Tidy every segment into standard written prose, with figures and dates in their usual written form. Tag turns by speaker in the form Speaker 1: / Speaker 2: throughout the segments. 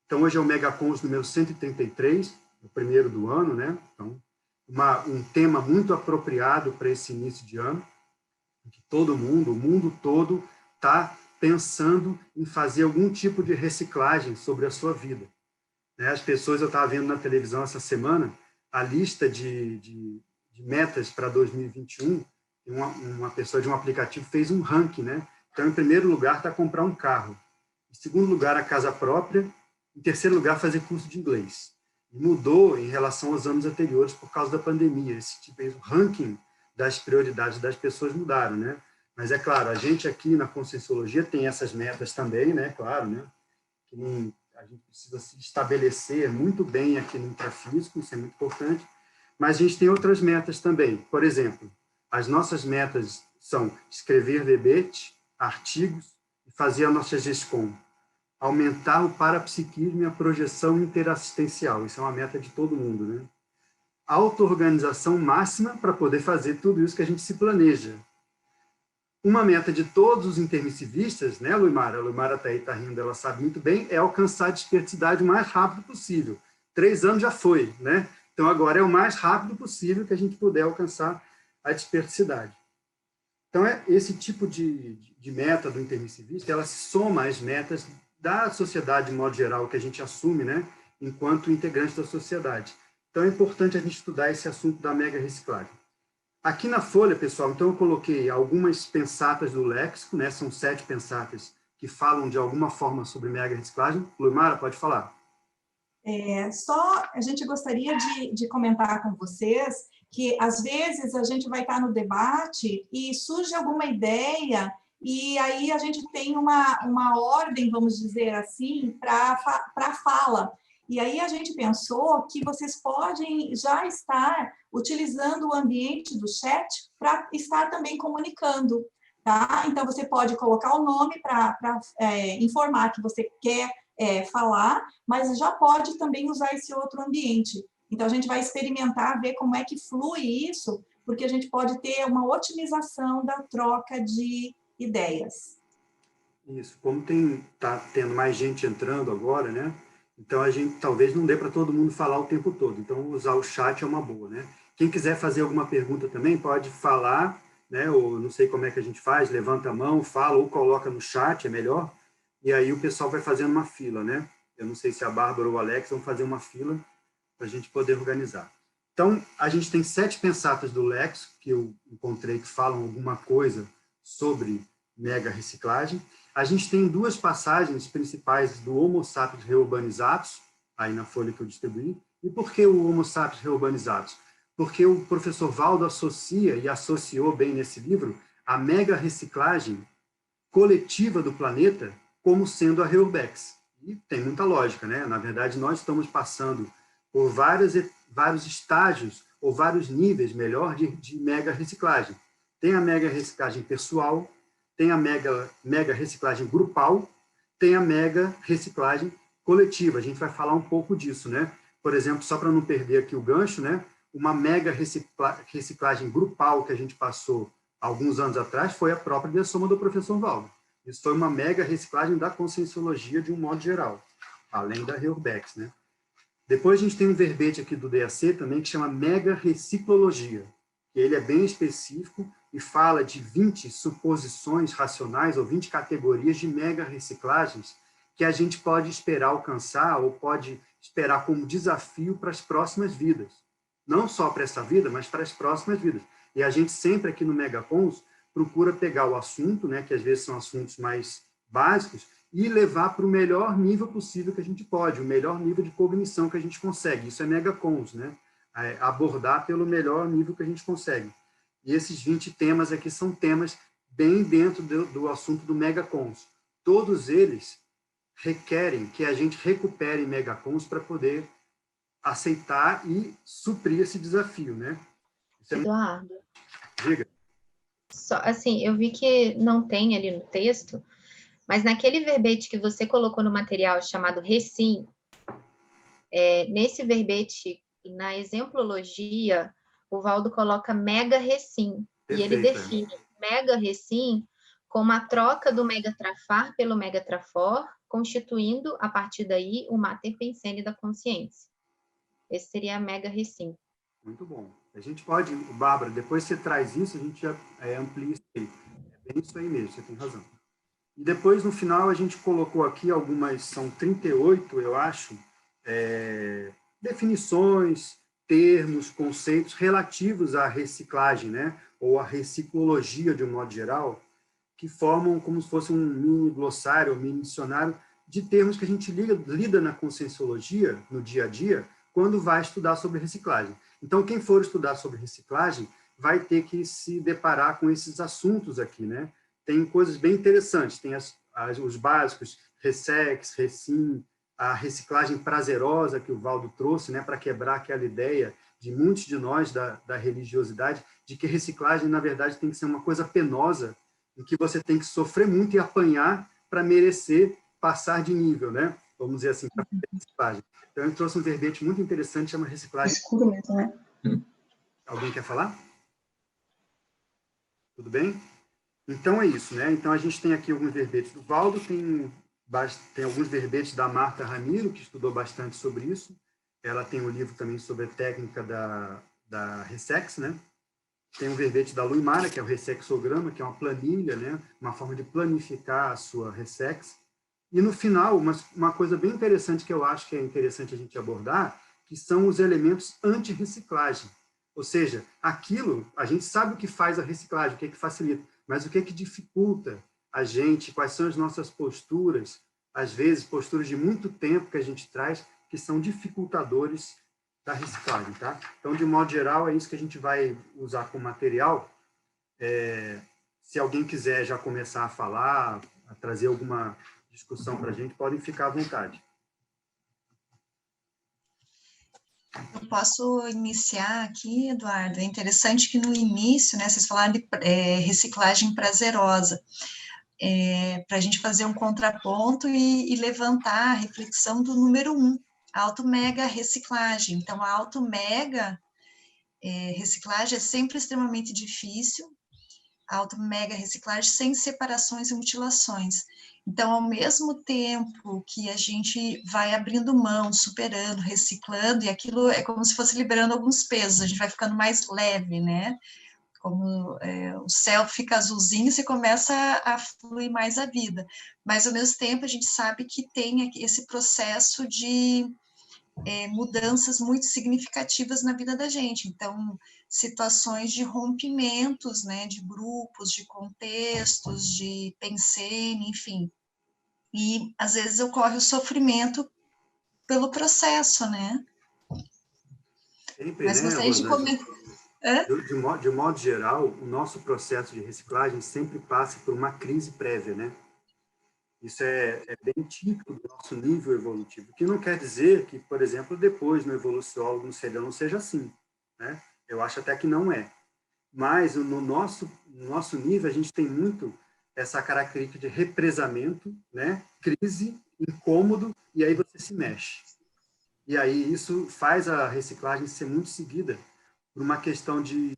Speaker 1: Então, hoje é o Megacons número 133, o primeiro do ano, né? Então, um tema muito apropriado para esse início de ano, que todo mundo, o mundo todo, está pensando em fazer algum tipo de reciclagem sobre a sua vida. Né? As pessoas, eu estava vendo na televisão essa semana, a lista de metas para 2021, uma pessoa de um aplicativo fez um ranking, né? Então, em primeiro lugar, está comprar um carro. Em segundo lugar, a casa própria. Em terceiro lugar, fazer curso de inglês. E mudou em relação aos anos anteriores por causa da pandemia. Esse tipo de ranking das prioridades das pessoas mudaram, né? Mas é claro, a gente aqui na Conscienciologia tem essas metas também, né? Claro, né? Que a gente precisa se estabelecer muito bem aqui no intrafísico, isso é muito importante. Mas a gente tem outras metas também. Por exemplo, as nossas metas são escrever verbete, artigos e fazer a nossa GESCOM. Aumentar o parapsiquismo e a projeção interassistencial. Isso é uma meta de todo mundo, né? Auto-organização máxima para poder fazer tudo isso que a gente se planeja. Uma meta de todos os intermissivistas, né, Luimara? A Luimara está aí, está rindo, ela sabe muito bem, é alcançar a desperticidade o mais rápido possível. 3 anos já foi, né? Então, agora é o mais rápido possível que a gente puder alcançar a desperticidade. Então, esse tipo de meta do intermissivista, ela se soma às metas da sociedade, de modo geral, que a gente assume, né, enquanto integrante da sociedade. Então, é importante a gente estudar esse assunto da mega reciclagem. Aqui na folha, pessoal, então eu coloquei algumas pensatas do léxico, né, são 7 pensatas que falam de alguma forma sobre mega reciclagem. Luimara, pode falar.
Speaker 2: Só a gente gostaria de comentar com vocês que, às vezes, a gente vai estar no debate e surge alguma ideia e aí a gente tem uma ordem, vamos dizer assim, para a fala. E aí a gente pensou que vocês podem já estar utilizando o ambiente do chat para estar também comunicando, tá? Então, você pode colocar o nome para informar que você quer falar, mas já pode também usar esse outro ambiente. Então, a gente vai experimentar, ver como é que flui isso, porque a gente pode ter uma otimização da troca de ideias.
Speaker 1: Isso, como está tendo mais gente entrando agora, né? Então, a gente talvez não dê para todo mundo falar o tempo todo. Então, usar o chat é uma boa, né? Quem quiser fazer alguma pergunta também, pode falar, né? Ou não sei como é que a gente faz, levanta a mão, fala ou coloca no chat, é melhor. E aí o pessoal vai fazendo uma fila, né? Eu não sei se a Bárbara ou o Alex vão fazer uma fila para a gente poder organizar. Então, a gente tem 7 pensatas do léxico, que eu encontrei que falam alguma coisa sobre mega reciclagem. A gente tem 2 passagens principais do Homo sapiens reurbanizatus, aí na folha que eu distribuí. E por que o Homo sapiens reurbanizatus? Porque o professor Valdo associa, e associou bem nesse livro, a mega reciclagem coletiva do planeta como sendo a Reurbex. E tem muita lógica, né? Na verdade, nós estamos passando por vários estágios, ou vários níveis, melhor, de mega reciclagem. Tem a mega reciclagem pessoal, tem a mega reciclagem grupal, tem a mega reciclagem coletiva. A gente vai falar um pouco disso, né? Por exemplo, só para não perder aqui o gancho, né? Uma mega reciclagem grupal que a gente passou alguns anos atrás foi a própria Dessoma do professor Valdo. Isso foi uma mega reciclagem da conscienciologia de um modo geral, além da Reurbex, né? Depois a gente tem um verbete aqui do DAC também que chama mega reciclologia, que ele é bem específico e fala de 20 suposições racionais ou 20 categorias de mega reciclagens que a gente pode esperar alcançar ou pode esperar como desafio para as próximas vidas. Não só para essa vida, mas para as próximas vidas. E a gente sempre aqui no Megacons procura pegar o assunto, né, que às vezes são assuntos mais básicos, e levar para o melhor nível possível que a gente pode, o melhor nível de cognição que a gente consegue. Isso é Megacons, né? Abordar pelo melhor nível que a gente consegue. E esses 20 temas aqui são temas bem dentro do assunto do Megacons. Todos eles requerem que a gente recupere Megacons para poder aceitar e suprir esse desafio, né?
Speaker 3: Eduardo.
Speaker 1: Diga.
Speaker 3: Só, assim, eu vi que não tem ali no texto, mas naquele verbete que você colocou no material chamado recim, nesse verbete, na exemplologia, o Valdo coloca mega recim, e ele define mega recim como a troca do megatrafar pelo megatrafor constituindo, a partir daí, o mater pensene da consciência. Esse seria a mega recim.
Speaker 1: Muito bom. A gente pode, Bárbara, depois você traz isso, a gente já amplia isso aí. É bem isso aí mesmo, você tem razão. E depois, no final, a gente colocou aqui algumas, são 38, eu acho, definições, termos, conceitos relativos à reciclagem, né? Ou à reciclologia, de um modo geral, que formam como se fosse um mini glossário, um mini dicionário de termos que a gente lida na conscienciologia, no dia a dia, quando vai estudar sobre reciclagem. Então, quem for estudar sobre reciclagem vai ter que se deparar com esses assuntos aqui, né? Tem coisas bem interessantes, tem os básicos, Ressex, Recim, a reciclagem prazerosa que o Valdo trouxe, né, para quebrar aquela ideia de muitos de nós da religiosidade, de que reciclagem, na verdade, tem que ser uma coisa penosa, em que você tem que sofrer muito e apanhar para merecer passar de nível, né? Vamos dizer assim, para reciclagem. Então, eu trouxe um verbete muito interessante, chama reciclagem.
Speaker 4: Escuro mesmo, né?
Speaker 1: Alguém quer falar? Tudo bem? Então, é isso, né? Então, a gente tem aqui alguns verbetes do Valdo, tem alguns verbetes da Marta Ramiro, que estudou bastante sobre isso. Ela tem um livro também sobre a técnica da Ressex, né? Tem um verbete da Luimara, que é o Ressexograma, que é uma planilha, né? Uma forma de planificar a sua Ressex. E, no final, uma coisa bem interessante que eu acho que é interessante a gente abordar, que são os elementos anti-reciclagem. Ou seja, aquilo, a gente sabe o que faz a reciclagem, o que é que facilita, mas o que é que dificulta a gente, quais são as nossas posturas, às vezes posturas de muito tempo que a gente traz, que são dificultadores da reciclagem, tá? Então, de modo geral, é isso que a gente vai usar como material. Se alguém quiser já começar a falar, a trazer alguma discussão para a gente, podem ficar à vontade.
Speaker 4: Eu posso iniciar aqui, Eduardo. É interessante que no início, né, vocês falaram de reciclagem prazerosa, para a gente fazer um contraponto e levantar a reflexão do número 1, auto-mega reciclagem. Então, a auto-mega reciclagem é sempre extremamente difícil, a auto-mega reciclagem sem separações e mutilações. Então, ao mesmo tempo que a gente vai abrindo mão, superando, reciclando, e aquilo é como se fosse liberando alguns pesos, a gente vai ficando mais leve, né? Como o céu fica azulzinho, você começa a fluir mais a vida. Mas, ao mesmo tempo, a gente sabe que tem esse processo de mudanças muito significativas na vida da gente. Então, situações de rompimentos, né, de grupos, de contextos, de pensene, enfim. E, às vezes, ocorre o sofrimento pelo processo, né?
Speaker 1: Sempre,
Speaker 4: Mas
Speaker 1: né,
Speaker 4: gostaria de
Speaker 1: Rosângela?
Speaker 4: comentar...
Speaker 1: De modo geral, o nosso processo de reciclagem sempre passa por uma crise prévia, né? Isso é bem típico do nosso nível evolutivo, o que não quer dizer que, por exemplo, depois no evoluciólogo, no serial, não seja assim, né? Eu acho até que não é. Mas no nosso nível, a gente tem muito essa característica de represamento, né? Crise, incômodo, e aí você se mexe. E aí isso faz a reciclagem ser muito seguida por uma questão de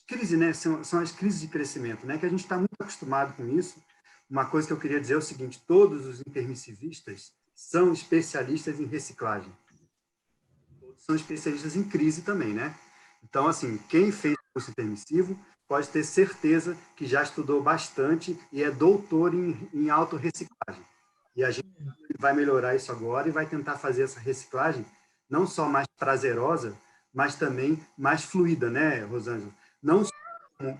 Speaker 1: crise, né? São as crises de crescimento, né? Que a gente está muito acostumado com isso. Uma coisa que eu queria dizer é o seguinte: todos os intermissivistas são especialistas em reciclagem. Todos são especialistas em crise também, né? Então, assim, quem fez curso intermissivo pode ter certeza que já estudou bastante e é doutor em autorreciclagem. E a gente vai melhorar isso agora e vai tentar fazer essa reciclagem não só mais prazerosa, mas também mais fluida, né, Rosângela? Não só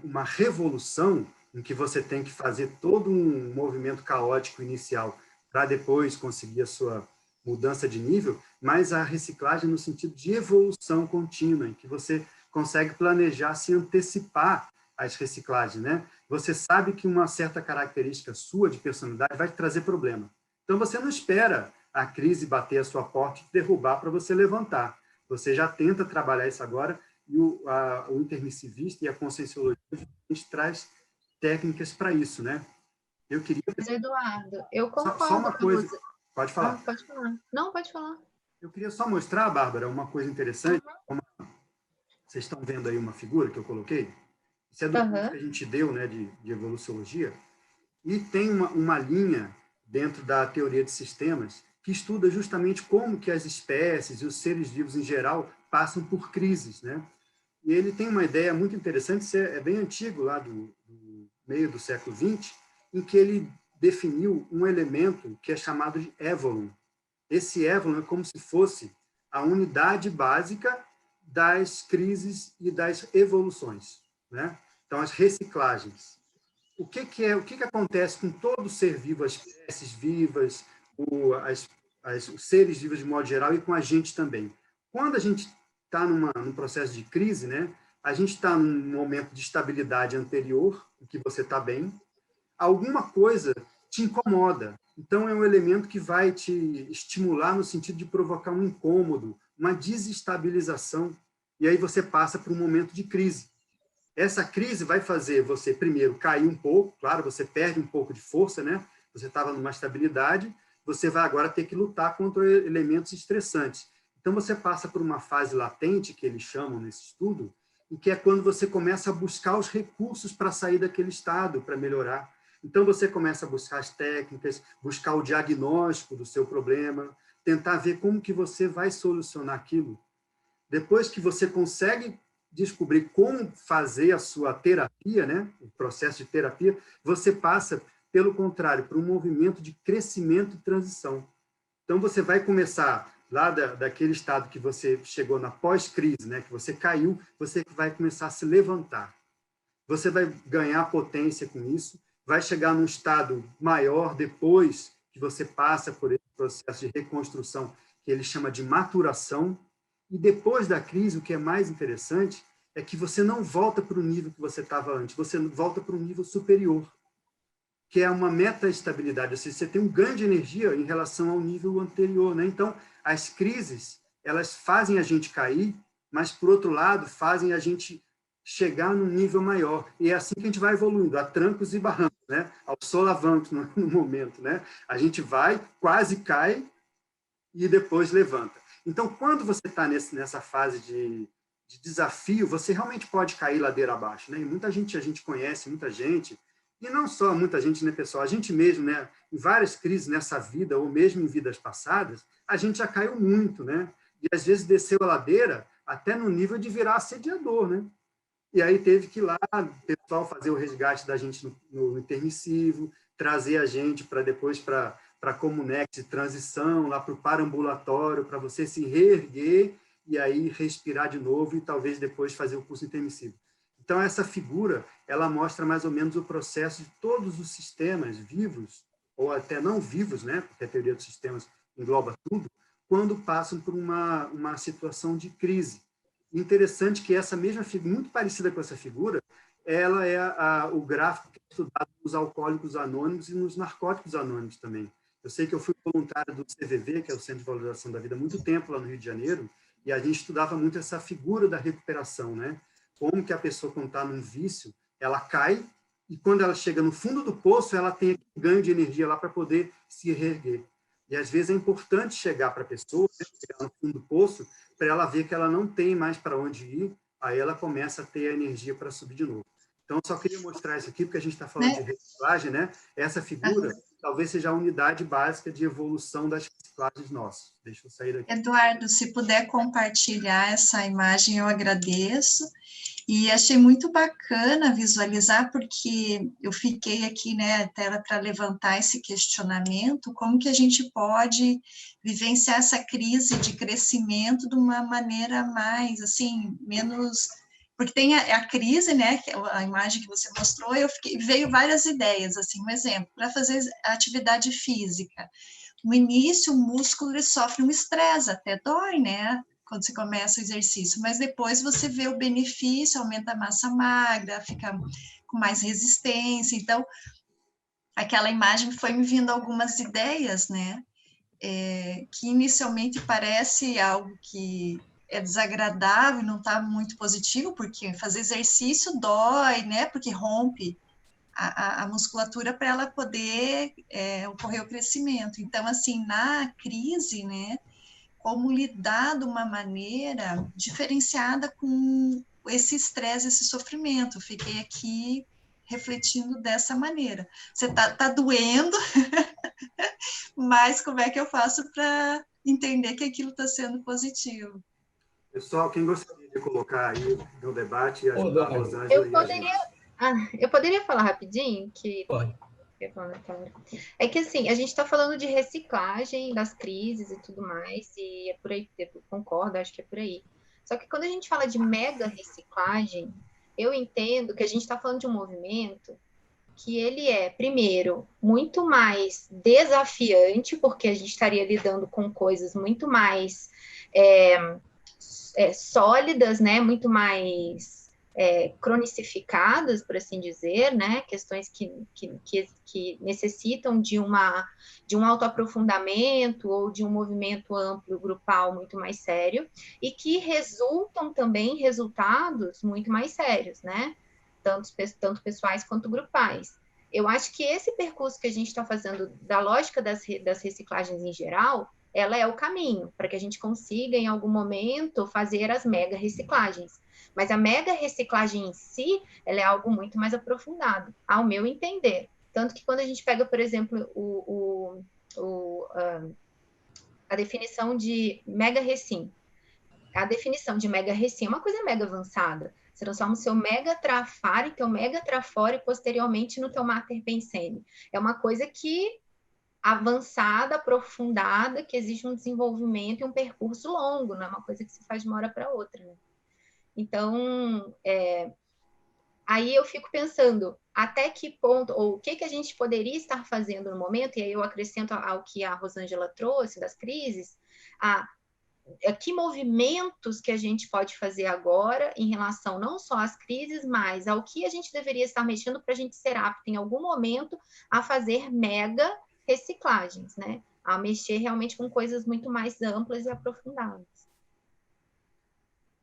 Speaker 1: uma revolução em que você tem que fazer todo um movimento caótico inicial para depois conseguir a sua mudança de nível, mas a reciclagem no sentido de evolução contínua, em que você consegue planejar, se antecipar às reciclagens, né? Você sabe que uma certa característica sua de personalidade vai te trazer problema. Então, você não espera a crise bater a sua porta e te derrubar para você levantar. Você já tenta trabalhar isso agora, e o intermissivista e a conscienciologia, a gente traz técnicas para isso, né? Eu queria...
Speaker 3: Mas, Eduardo, eu concordo
Speaker 1: só uma
Speaker 3: com
Speaker 1: coisa...
Speaker 3: você.
Speaker 1: Pode falar.
Speaker 3: Pode falar. Não, pode falar.
Speaker 1: Eu queria só mostrar, Bárbara, uma coisa interessante. Vocês estão vendo aí uma figura que eu coloquei? Isso é do curso que a gente deu, né, de evoluciologia. E tem uma linha dentro da teoria de sistemas, que estuda justamente como que as espécies e os seres vivos em geral passam por crises, né? E ele tem uma ideia muito interessante, isso é bem antigo, lá do meio do século XX, em que ele definiu um elemento que é chamado de évolon. Esse évolon é como se fosse a unidade básica das crises e das evoluções, né? Então, as reciclagens. O que acontece com todo ser vivo, as espécies vivas, os seres vivos de modo geral e com a gente também? Quando a gente está num processo de crise, né, a gente está num momento de estabilidade anterior, em que você está bem, alguma coisa te incomoda. Então, é um elemento que vai te estimular no sentido de provocar um incômodo, uma desestabilização, e aí você passa por um momento de crise. Essa crise vai fazer você, primeiro, cair um pouco, claro, você perde um pouco de força, né? Você estava numa estabilidade, você vai agora ter que lutar contra elementos estressantes. Então, você passa por uma fase latente, que eles chamam nesse estudo, e que é quando você começa a buscar os recursos para sair daquele estado, para melhorar. Então, você começa a buscar as técnicas, buscar o diagnóstico do seu problema, tentar ver como que você vai solucionar aquilo. Depois que você consegue descobrir como fazer a sua terapia, né, o processo de terapia, você passa, pelo contrário, para um movimento de crescimento e transição. Então, você vai começar lá daquele estado que você chegou na pós-crise, né, que você caiu, você vai começar a se levantar. Você vai ganhar potência com isso, vai chegar num estado maior depois que você passa por esse processo de reconstrução, que ele chama de maturação. E depois da crise, o que é mais interessante é que você não volta para o nível que você estava antes, você volta para um nível superior, que é uma meta-estabilidade, ou seja, você tem um ganho de energia em relação ao nível anterior, né? Então, as crises, elas fazem a gente cair, mas, por outro lado, fazem a gente chegar num nível maior. E é assim que a gente vai evoluindo, a trancos e barrancos, né? Aos solavancos no momento, né? A gente vai, quase cai e depois levanta. Então, quando você está nessa fase de desafio, você realmente pode cair ladeira abaixo, né? E muita gente, a gente conhece, muita gente, e não só muita gente, né, pessoal? A gente mesmo, né, em várias crises nessa vida, ou mesmo em vidas passadas, a gente já caiu muito, né? E às vezes desceu a ladeira até no nível de virar assediador, né? E aí teve que ir lá, o pessoal fazer o resgate da gente no intermissivo, trazer a gente para depois para a Comunex, transição, lá para o paraambulatório, para você se reerguer e aí respirar de novo e talvez depois fazer o curso intermissivo. Então, essa figura, ela mostra mais ou menos o processo de todos os sistemas vivos, ou até não vivos, né, porque a teoria dos sistemas engloba tudo, quando passam por uma situação de crise. Interessante que essa mesma figura, muito parecida com essa figura, ela é o gráfico que é estudado nos alcoólicos anônimos e nos narcóticos anônimos também. Eu sei que eu fui voluntário do CVV, que é o Centro de Valorização da Vida, há muito tempo lá no Rio de Janeiro, e a gente estudava muito essa figura da recuperação, né? Como que a pessoa, quando está num vício, ela cai, e quando ela chega no fundo do poço, ela tem aquele ganho de energia lá para poder se reerguer. E, às vezes, é importante chegar para a pessoa, né, chegar no fundo do poço, para ela ver que ela não tem mais para onde ir, aí ela começa a ter a energia para subir de novo. Então, só queria mostrar isso aqui, porque a gente está falando de reciclagem, né? Essa figura talvez seja a unidade básica de evolução das reciclagens nossas. Deixa eu sair daqui.
Speaker 4: Eduardo, se puder compartilhar essa imagem, eu agradeço. E achei muito bacana visualizar, porque eu fiquei aqui, né, até para levantar esse questionamento, como que a gente pode vivenciar essa crise de crescimento de uma maneira mais, assim, menos... Porque tem a crise, né, a imagem que você mostrou, veio várias ideias, assim, um exemplo, para fazer atividade física. No início, o músculo ele sofre um estresse, até dói, né, quando você começa o exercício, mas depois você vê o benefício, aumenta a massa magra, fica com mais resistência. Então, aquela imagem foi me vindo algumas ideias, né, que inicialmente parece algo que é desagradável, não está muito positivo, porque fazer exercício dói, né, porque rompe a musculatura para ela poder ocorrer o crescimento. Então, assim, na crise, né, como lidar de uma maneira diferenciada com esse estresse, esse sofrimento. Fiquei aqui refletindo dessa maneira. Você tá doendo, mas como é que eu faço para entender que aquilo está sendo positivo?
Speaker 1: Pessoal, quem gostaria de colocar aí no debate e ajudar a Rosângela
Speaker 3: Eu
Speaker 1: e a gente?
Speaker 3: eu poderia falar rapidinho que
Speaker 5: Pode.
Speaker 3: é que assim, a gente está falando de reciclagem das crises e tudo mais, e é por aí, eu concordo, acho que é por aí. Só que quando a gente fala de mega reciclagem, eu entendo que a gente está falando de um movimento que ele é, primeiro, muito mais desafiante, porque a gente estaria lidando com coisas muito mais sólidas, né? Muito mais cronicificadas, por assim dizer, né? Questões que necessitam de um autoaprofundamento ou de um movimento amplo, grupal, muito mais sério, e que resultam também em resultados muito mais sérios, né? Tanto pessoais quanto grupais. Eu acho que esse percurso que a gente está fazendo da lógica das reciclagens em geral, ela é o caminho para que a gente consiga, em algum momento, fazer as mega reciclagens. Mas a mega reciclagem em si, ela é algo muito mais aprofundado, ao meu entender. Tanto que quando a gente pega, por exemplo, a definição de mega recim, a definição de mega recim é uma coisa mega avançada. Você transforma o seu mega trafar em teu mega trafora e posteriormente no teu mater pensene. É uma coisa que avançada, aprofundada, que exige um desenvolvimento e um percurso longo, não é uma coisa que se faz de uma hora para outra, né? Então, aí eu fico pensando até que ponto, ou o que a gente poderia estar fazendo no momento, e aí eu acrescento ao que a Rosângela trouxe das crises, que movimentos que a gente pode fazer agora em relação não só às crises, mas ao que a gente deveria estar mexendo para a gente ser apto em algum momento a fazer mega reciclagens, né? A mexer realmente com coisas muito mais amplas e aprofundadas.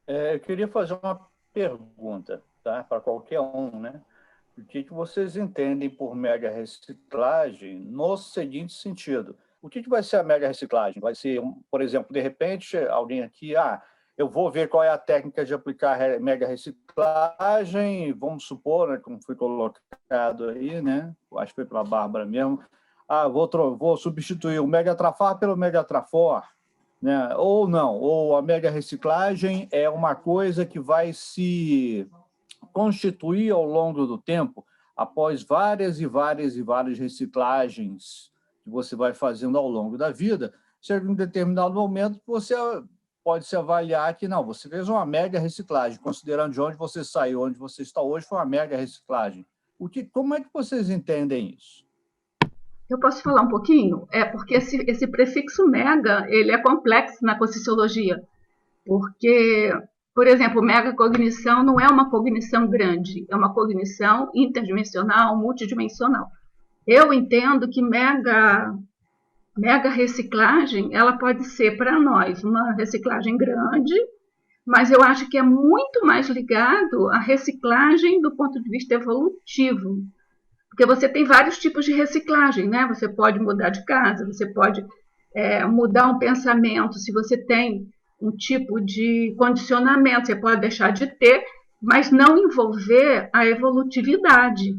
Speaker 6: Eu queria fazer uma pergunta, tá? Para qualquer um, né? O que vocês entendem por mega reciclagem no seguinte sentido? O que vai ser a mega reciclagem? Vai ser, por exemplo, de repente, alguém aqui, eu vou ver qual é a técnica de aplicar a mega reciclagem, vamos supor, né, como foi colocado aí, né? Acho que foi pela Bárbara mesmo. Vou substituir o mega trafar pelo mega trafor, né? Ou não, ou a mega reciclagem é uma coisa que vai se constituir ao longo do tempo, após várias e várias e várias reciclagens que você vai fazendo ao longo da vida, chega em um determinado momento você pode se avaliar que não, você fez uma mega reciclagem, considerando de onde você saiu, onde você está hoje, foi uma mega reciclagem. Como é que vocês entendem isso?
Speaker 7: Eu posso falar um pouquinho? Porque esse prefixo mega, ele é complexo na Conscienciologia, porque, por exemplo, megacognição não é uma cognição grande, é uma cognição interdimensional, multidimensional. Eu entendo que mega reciclagem, ela pode ser para nós uma reciclagem grande, mas eu acho que é muito mais ligado à reciclagem do ponto de vista evolutivo, porque você tem vários tipos de reciclagem, né? Você pode mudar de casa, você pode mudar um pensamento, se você tem um tipo de condicionamento, você pode deixar de ter, mas não envolver a evolutividade,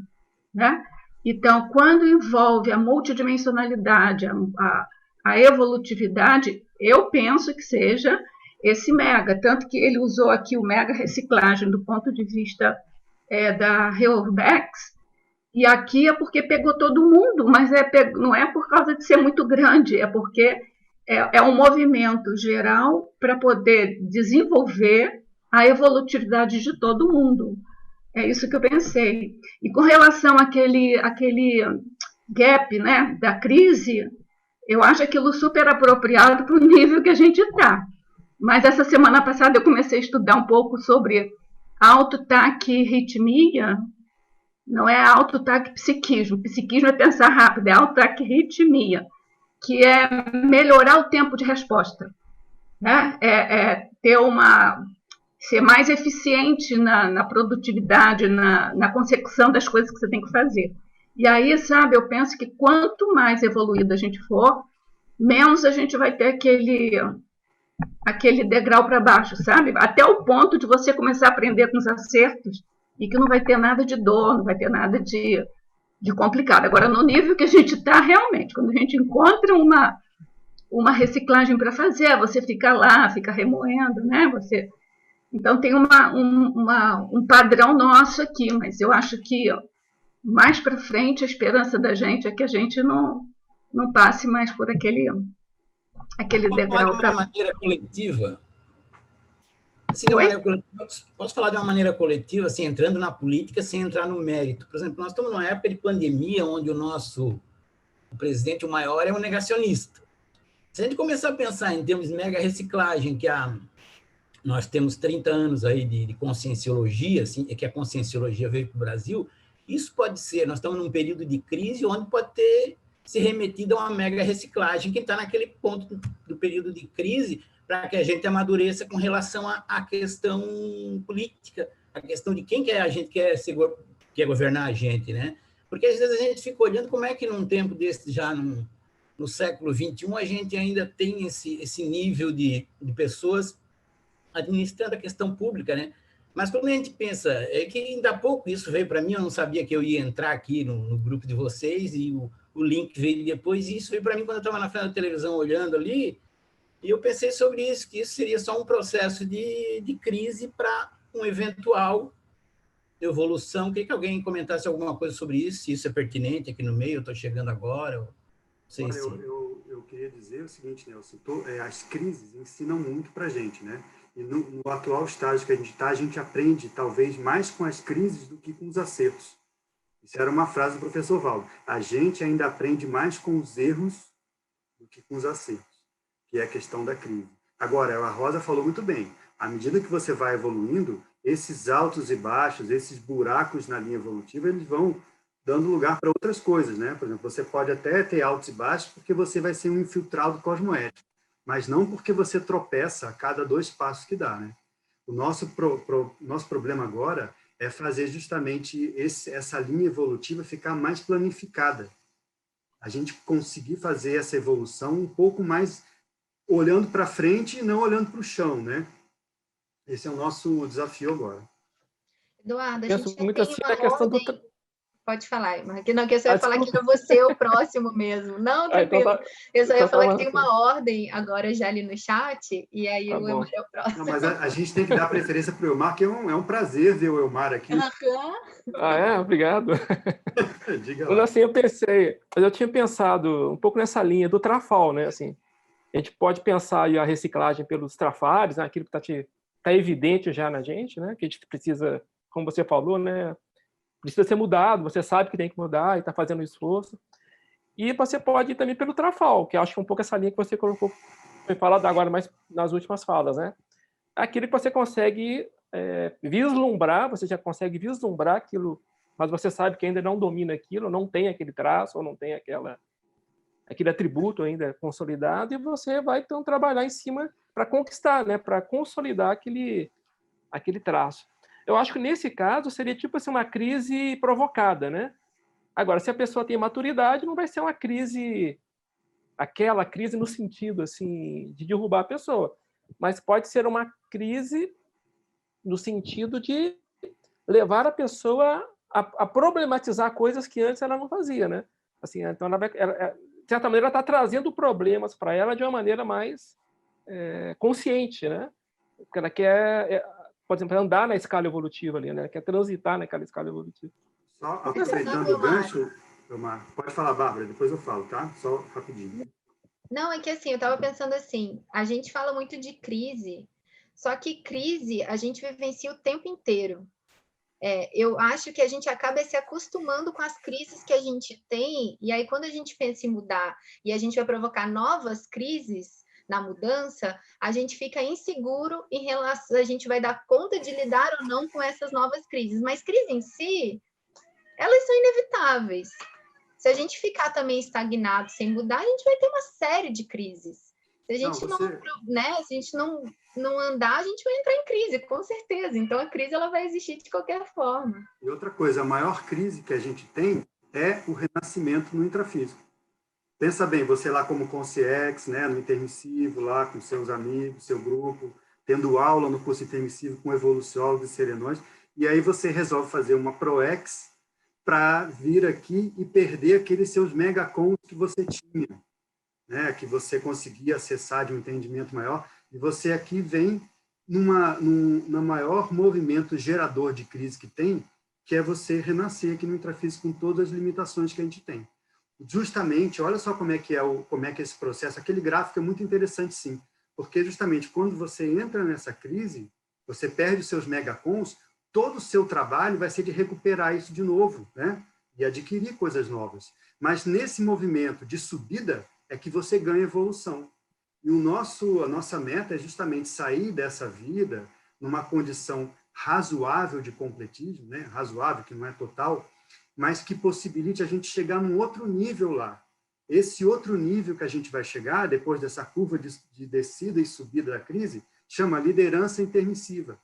Speaker 7: né? Então, quando envolve a multidimensionalidade, a evolutividade, eu penso que seja esse mega, tanto que ele usou aqui o mega reciclagem do ponto de vista da Reorbex, e aqui é porque pegou todo mundo, mas não é por causa de ser muito grande, é porque é um movimento geral para poder desenvolver a evolutividade de todo mundo. É isso que eu pensei. E com relação àquele gap, né, da crise, eu acho aquilo super apropriado para o nível que a gente está. Mas essa semana passada eu comecei a estudar um pouco sobre autotaquirritmia. Não é autotaquipsiquismo. Psiquismo é pensar rápido, é autotaquirritmia, que é melhorar o tempo de resposta, né? Ser mais eficiente na produtividade, na consecução das coisas que você tem que fazer. E aí, sabe, eu penso que quanto mais evoluído a gente for, menos a gente vai ter aquele degrau para baixo, sabe? Até o ponto de você começar a aprender com os acertos e que não vai ter nada de dor, não vai ter nada de de complicado. Agora, no nível que a gente está realmente, quando a gente encontra uma reciclagem para fazer, você fica lá, fica remoendo, né? Então, tem um padrão nosso aqui, mas eu acho que mais para frente a esperança da gente é que a gente não passe mais por aquele degrau.
Speaker 5: Posso falar de uma maneira coletiva? Assim, posso falar de uma maneira coletiva, assim, entrando na política sem entrar no mérito. Por exemplo, nós estamos numa época de pandemia onde o presidente, o maior, é um negacionista. Se a gente começar a pensar em termos de mega reciclagem, nós temos 30 anos aí de conscienciologia, assim, que a conscienciologia veio para o Brasil, isso pode ser, nós estamos num período de crise onde pode ter se remetido a uma mega reciclagem, que está naquele ponto do período de crise, para que a gente amadureça com relação à questão política, a questão de quem que a gente quer governar a gente, né? Porque às vezes a gente fica olhando como é que num tempo desse, já no século XXI, a gente ainda tem esse nível de pessoas administrando a questão pública, né? Mas quando a gente pensa, é que ainda há pouco isso veio para mim, eu não sabia que eu ia entrar aqui no grupo de vocês, e o link veio depois, e isso veio para mim quando eu estava na frente da televisão olhando ali, e eu pensei sobre isso, que isso seria só um processo de crise para um eventual evolução. Queria que alguém comentasse alguma coisa sobre isso, se isso é pertinente aqui no meio, eu estou chegando agora. Não sei.
Speaker 1: Olha, eu queria dizer o seguinte, Nelson, as crises ensinam muito para a gente, né? E no atual estágio que a gente está, a gente aprende talvez mais com as crises do que com os acertos. Isso era uma frase do professor Valdo. A gente ainda aprende mais com os erros do que com os acertos, que é a questão da crise. Agora, a Rosa falou muito bem, à medida que você vai evoluindo, esses altos e baixos, esses buracos na linha evolutiva, eles vão dando lugar para outras coisas, né? Por exemplo, você pode até ter altos e baixos porque você vai ser um infiltrado cosmoético, mas não porque você tropeça a cada 2 passos que dá, né? O nosso problema agora é fazer justamente essa linha evolutiva ficar mais planificada. A gente conseguir fazer essa evolução um pouco mais olhando para frente e não olhando para o chão, né? Esse é o nosso desafio agora.
Speaker 3: Eduardo, a
Speaker 8: Penso
Speaker 3: gente
Speaker 8: muito
Speaker 3: tem
Speaker 8: assim
Speaker 3: uma
Speaker 8: a questão
Speaker 3: ordem...
Speaker 8: do...
Speaker 3: Pode falar, mas não, que eu só ia falar que era você o próximo mesmo. Não, tranquilo.
Speaker 8: Então
Speaker 3: eu só ia falar que tem
Speaker 8: assim.
Speaker 3: uma ordem agora já ali no chat, e aí o Elmar é o próximo.
Speaker 1: Não, mas a gente tem que dar preferência para o Elmar, que é um prazer ver o Elmar aqui.
Speaker 8: Ah, é? Obrigado.
Speaker 1: Diga
Speaker 8: Quando
Speaker 1: lá.
Speaker 8: assim eu tinha pensado um pouco nessa linha do Trafal, né? Assim, a gente pode pensar aí a reciclagem pelos trafares, né? Aquilo que tá evidente já na gente, né? Que a gente precisa, como você falou, né? Precisa ser mudado, você sabe que tem que mudar e está fazendo um esforço. E você pode ir também pelo Trafal, que eu acho que é um pouco essa linha que você colocou, foi falado agora mais nas últimas falas, né? Aquilo que você consegue vislumbrar, você já consegue vislumbrar aquilo, mas você sabe que ainda não domina aquilo, não tem aquele traço, ou não tem aquele atributo ainda consolidado, e você vai então trabalhar em cima para conquistar, né? Para consolidar aquele traço. Eu acho que nesse caso seria tipo assim, uma crise provocada, né? Agora, se a pessoa tem maturidade, não vai ser uma crise, aquela crise no sentido assim de derrubar a pessoa, mas pode ser uma crise no sentido de levar a pessoa a problematizar coisas que antes ela não fazia, né? Assim, então ela de certa maneira, está trazendo problemas para ela de uma maneira mais consciente, né? Porque ela quer por exemplo, andar na escala evolutiva ali, né? Quer transitar naquela escala evolutiva.
Speaker 1: Só aproveitando o gancho, Elmar, pode falar, Bárbara, depois eu falo, tá? Só rapidinho.
Speaker 3: Não, é que assim, eu estava pensando assim, a gente fala muito de crise, só que crise a gente vivencia o tempo inteiro. Eu acho que a gente acaba se acostumando com as crises que a gente tem, e aí quando a gente pensa em mudar e a gente vai provocar novas crises na mudança, a gente fica inseguro em relação, a gente vai dar conta de lidar ou não com essas novas crises, mas crises em si, elas são inevitáveis. Se a gente ficar também estagnado sem mudar, a gente vai ter uma série de crises. Se a gente se a gente não andar, a gente vai entrar em crise, com certeza. Então a crise ela vai existir de qualquer forma.
Speaker 1: E outra coisa, a maior crise que a gente tem é o renascimento no intrafísico. Pensa bem, você lá como consciex, né, no intermissivo, lá com seus amigos, seu grupo, tendo aula no curso intermissivo com evoluciólogos e serenões, e aí você resolve fazer uma proex para vir aqui e perder aqueles seus megacons que você tinha, né? Que você conseguia acessar de um entendimento maior, e você aqui vem no maior movimento gerador de crise que tem, que é você renascer aqui no intrafísico com todas as limitações que a gente tem. Justamente, olha só como é que é esse processo. Aquele gráfico é muito interessante, sim, porque justamente quando você entra nessa crise, você perde os seus megacons, todo o seu trabalho vai ser de recuperar isso de novo, né? E adquirir coisas novas. Mas nesse movimento de subida é que você ganha evolução. E a nossa meta é justamente sair dessa vida numa condição razoável de completismo, né? Razoável, que não é total, mas que possibilite a gente chegar num outro nível lá. Esse outro nível que a gente vai chegar, depois dessa curva de descida e subida da crise, chama liderança intermissiva.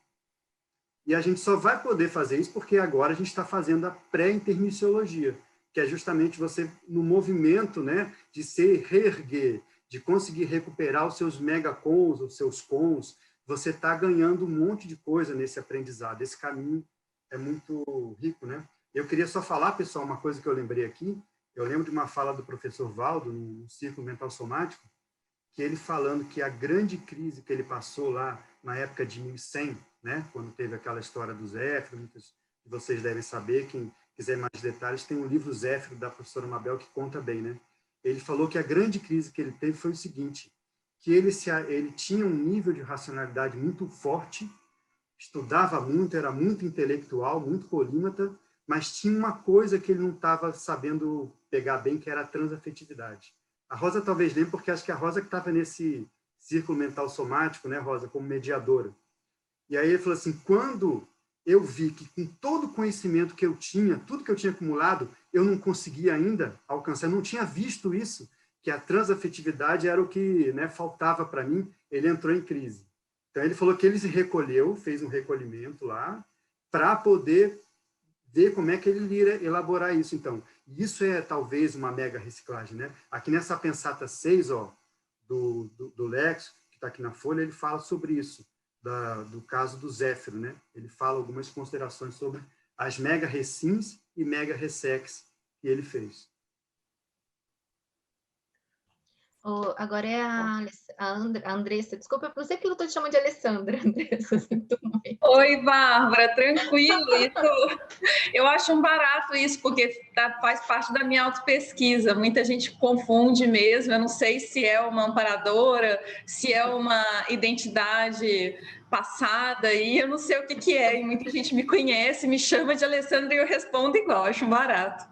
Speaker 1: E a gente só vai poder fazer isso porque agora a gente está fazendo a pré-intermissiologia, que é justamente você, no movimento, né, de se reerguer, de conseguir recuperar os seus megacons, os seus cons, você está ganhando um monte de coisa nesse aprendizado. Esse caminho é muito rico, né? Eu queria só falar, pessoal, uma coisa que eu lembrei aqui. Eu lembro de uma fala do professor Valdo, no Círculo Mental Somático, que ele falando que a grande crise que ele passou lá na época de 1100, né, quando teve aquela história do Zéfiro, muitos de vocês devem saber, quem quiser mais detalhes, tem um livro Zéfiro, da professora Mabel, que conta bem, né? Ele falou que a grande crise que ele teve foi o seguinte, que ele tinha um nível de racionalidade muito forte, estudava muito, era muito intelectual, muito polímata, mas tinha uma coisa que ele não estava sabendo pegar bem, que era a transafetividade. A Rosa talvez lembre, porque acho que a Rosa que estava nesse círculo mental somático, né, Rosa, como mediadora. E aí ele falou assim, quando eu vi que com todo o conhecimento que eu tinha, tudo que eu tinha acumulado, eu não conseguia ainda alcançar, eu não tinha visto isso, que a transafetividade era o que, né, faltava para mim, ele entrou em crise. Então ele falou que ele se recolheu, fez um recolhimento lá, para poder ver como é que ele iria elaborar isso. Então, isso é talvez uma mega reciclagem, né? Aqui nessa Pensata 6, ó, do Lex, que está aqui na folha, ele fala sobre isso, do caso do Zéfiro, né? Ele fala algumas considerações sobre as mega recins e mega ressex que ele fez.
Speaker 3: Agora é a Andressa. Desculpa, eu sempre estou te chamando de Alessandra, Andressa. Sinto muito.
Speaker 9: Oi, Bárbara, tranquilo. Eu acho um barato isso, porque faz parte da minha autopesquisa. Muita gente confunde mesmo. Eu não sei se é uma amparadora, se é uma identidade passada, e eu não sei o que é. E muita gente me conhece, me chama de Alessandra e eu respondo igual. Acho um barato.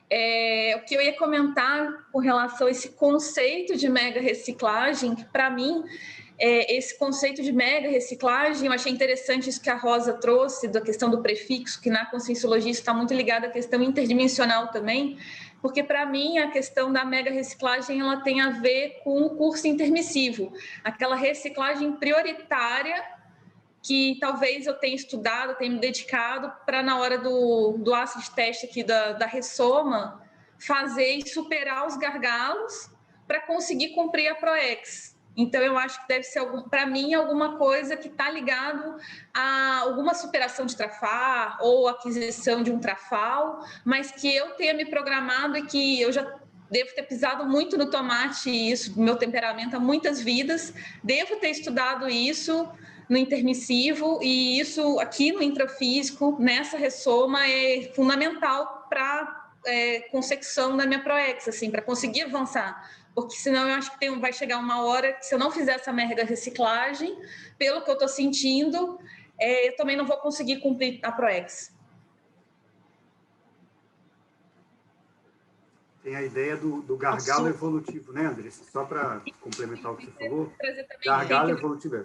Speaker 9: O que eu ia comentar com relação a esse conceito de mega reciclagem, que para mim, esse conceito de mega reciclagem, eu achei interessante isso que a Rosa trouxe, da questão do prefixo, que na conscienciologia está muito ligada à questão interdimensional também, porque para mim a questão da mega reciclagem ela tem a ver com o curso intermissivo, aquela reciclagem prioritária que talvez eu tenha estudado, tenha me dedicado para na hora do acid test aqui da Ressoma, fazer e superar os gargalos para conseguir cumprir a ProEx. Então, eu acho que deve ser, para mim, alguma coisa que está ligado a alguma superação de trafar ou aquisição de um trafal, mas que eu tenha me programado e que eu já devo ter pisado muito no tomate, isso, meu temperamento há muitas vidas, devo ter estudado isso no intermissivo, e isso aqui no intrafísico, nessa Ressoma, é fundamental para consecução da minha ProEx, assim, para conseguir avançar, porque senão eu acho que vai chegar uma hora que se eu não fizer essa mega reciclagem, pelo que eu estou sentindo, eu também não vou conseguir cumprir a ProEx.
Speaker 1: Tem a ideia do gargalo evolutivo, né, Andressa? Só para complementar o que você falou, gargalo evolutivo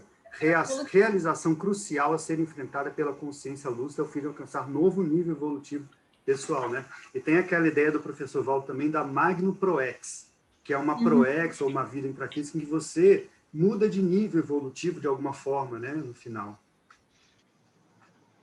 Speaker 1: realização crucial a ser enfrentada pela consciência lúcida ao fim de alcançar novo nível evolutivo pessoal, né? E tem aquela ideia do professor Val também da Magno ProEx, que é uma ProEx ou uma vida intrafísica em que você muda de nível evolutivo de alguma forma, né, no final.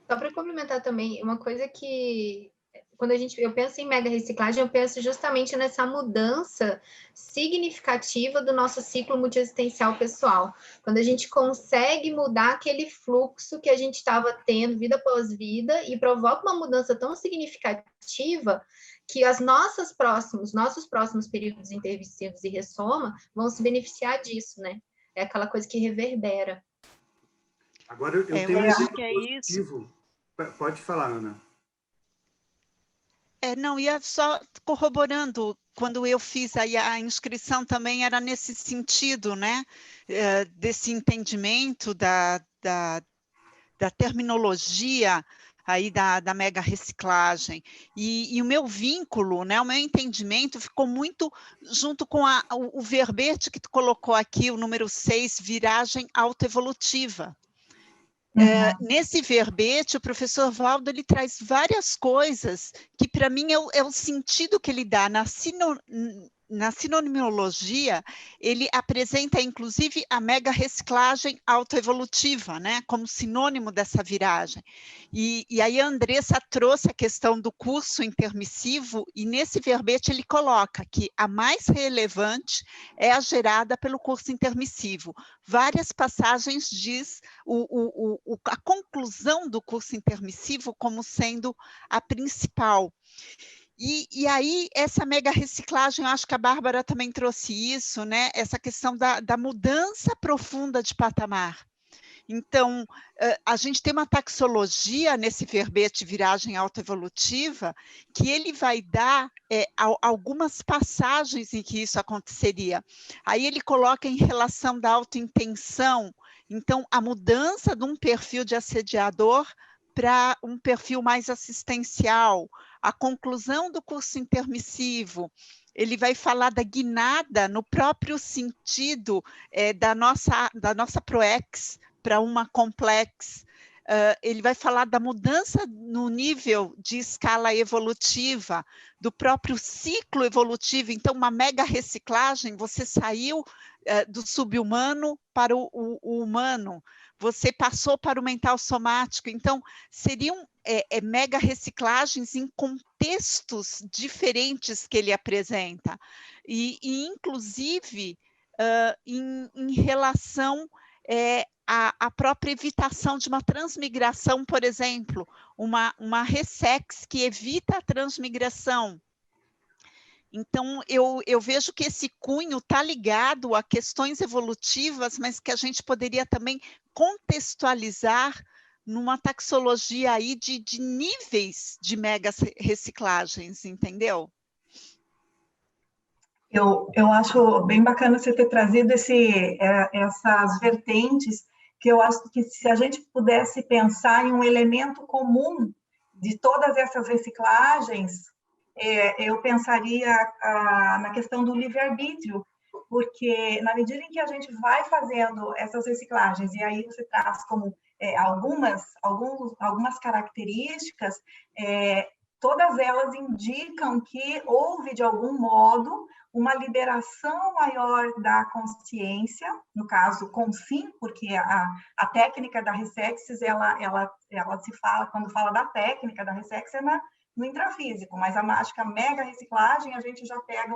Speaker 3: Só para complementar também, uma coisa que quando eu penso em mega reciclagem, eu penso justamente nessa mudança significativa do nosso ciclo multiexistencial pessoal. Quando a gente consegue mudar aquele fluxo que a gente estava tendo vida após vida e provoca uma mudança tão significativa que nossos próximos períodos intervissivos e ressoma vão se beneficiar disso, né? É aquela coisa que reverbera.
Speaker 1: Agora, eu tenho um exemplo positivo. Pode falar, Ana.
Speaker 10: Não, ia só corroborando, quando eu fiz aí a inscrição também era nesse sentido, né? Desse entendimento da terminologia aí da mega reciclagem. E o meu vínculo, né, o meu entendimento ficou muito junto com o verbete que tu colocou aqui, o número 6, viragem autoevolutiva. Nesse verbete, o professor Valdo ele traz várias coisas que, para mim, é o sentido que ele dá na sinonimologia. Ele apresenta, inclusive, a mega reciclagem autoevolutiva, né, como sinônimo dessa viragem. E aí a Andressa trouxe a questão do curso intermissivo, e nesse verbete ele coloca que a mais relevante é a gerada pelo curso intermissivo. Várias passagens diz a conclusão do curso intermissivo como sendo a principal. E aí, essa mega reciclagem, eu acho que a Bárbara também trouxe isso, né? Essa questão da mudança profunda de patamar. Então, a gente tem uma taxologia nesse verbete viragem autoevolutiva que ele vai dar algumas passagens em que isso aconteceria. Aí ele coloca em relação da autointenção, então, a mudança de um perfil de assediador para um perfil mais assistencial, a conclusão do curso intermissivo, ele vai falar da guinada no próprio sentido da nossa ProEx para uma complex, ele vai falar da mudança no nível de escala evolutiva, do próprio ciclo evolutivo. Então, uma mega reciclagem, você saiu do subhumano para o humano, você passou para o mental somático. Então, seriam mega reciclagens em contextos diferentes que ele apresenta. E inclusive, em relação à própria evitação de uma transmigração, por exemplo, uma ressex que evita a transmigração. Então, eu vejo que esse cunho está ligado a questões evolutivas, mas que a gente poderia também contextualizar numa taxologia aí de níveis de mega reciclagens, entendeu?
Speaker 2: Eu acho bem bacana você ter trazido essas vertentes, que eu acho que se a gente pudesse pensar em um elemento comum de todas essas reciclagens, eu pensaria na questão do livre-arbítrio, porque na medida em que a gente vai fazendo essas reciclagens, e aí você traz como algumas características, todas elas indicam que houve, de algum modo, uma liberação maior da consciência, no caso, CONSIM, porque a técnica da Ressexis, ela se fala, quando fala da técnica da Ressexis, no intrafísico, mas acho que a mega reciclagem, a gente já pega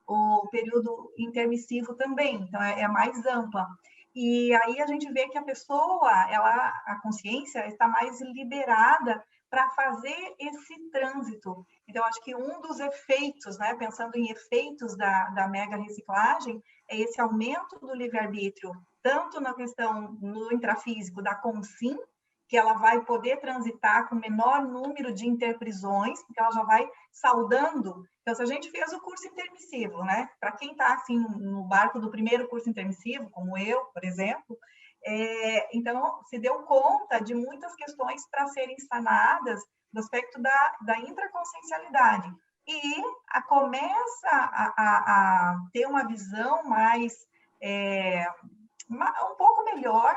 Speaker 2: o período intermissivo também, então é mais ampla. E aí a gente vê que a pessoa, a consciência está mais liberada para fazer esse trânsito. Então, acho que um dos efeitos, né, pensando em efeitos da mega reciclagem, é esse aumento do livre-arbítrio, tanto na questão no intrafísico da CONSIM, que ela vai poder transitar com menor número de interprisões, porque ela já vai saudando. Então, se a gente fez o curso intermissivo, né, para quem está assim, no barco do primeiro curso intermissivo, como eu, por exemplo, então, se deu conta de muitas questões para serem sanadas no aspecto da intraconsciencialidade. E começa a ter uma visão mais, um pouco melhor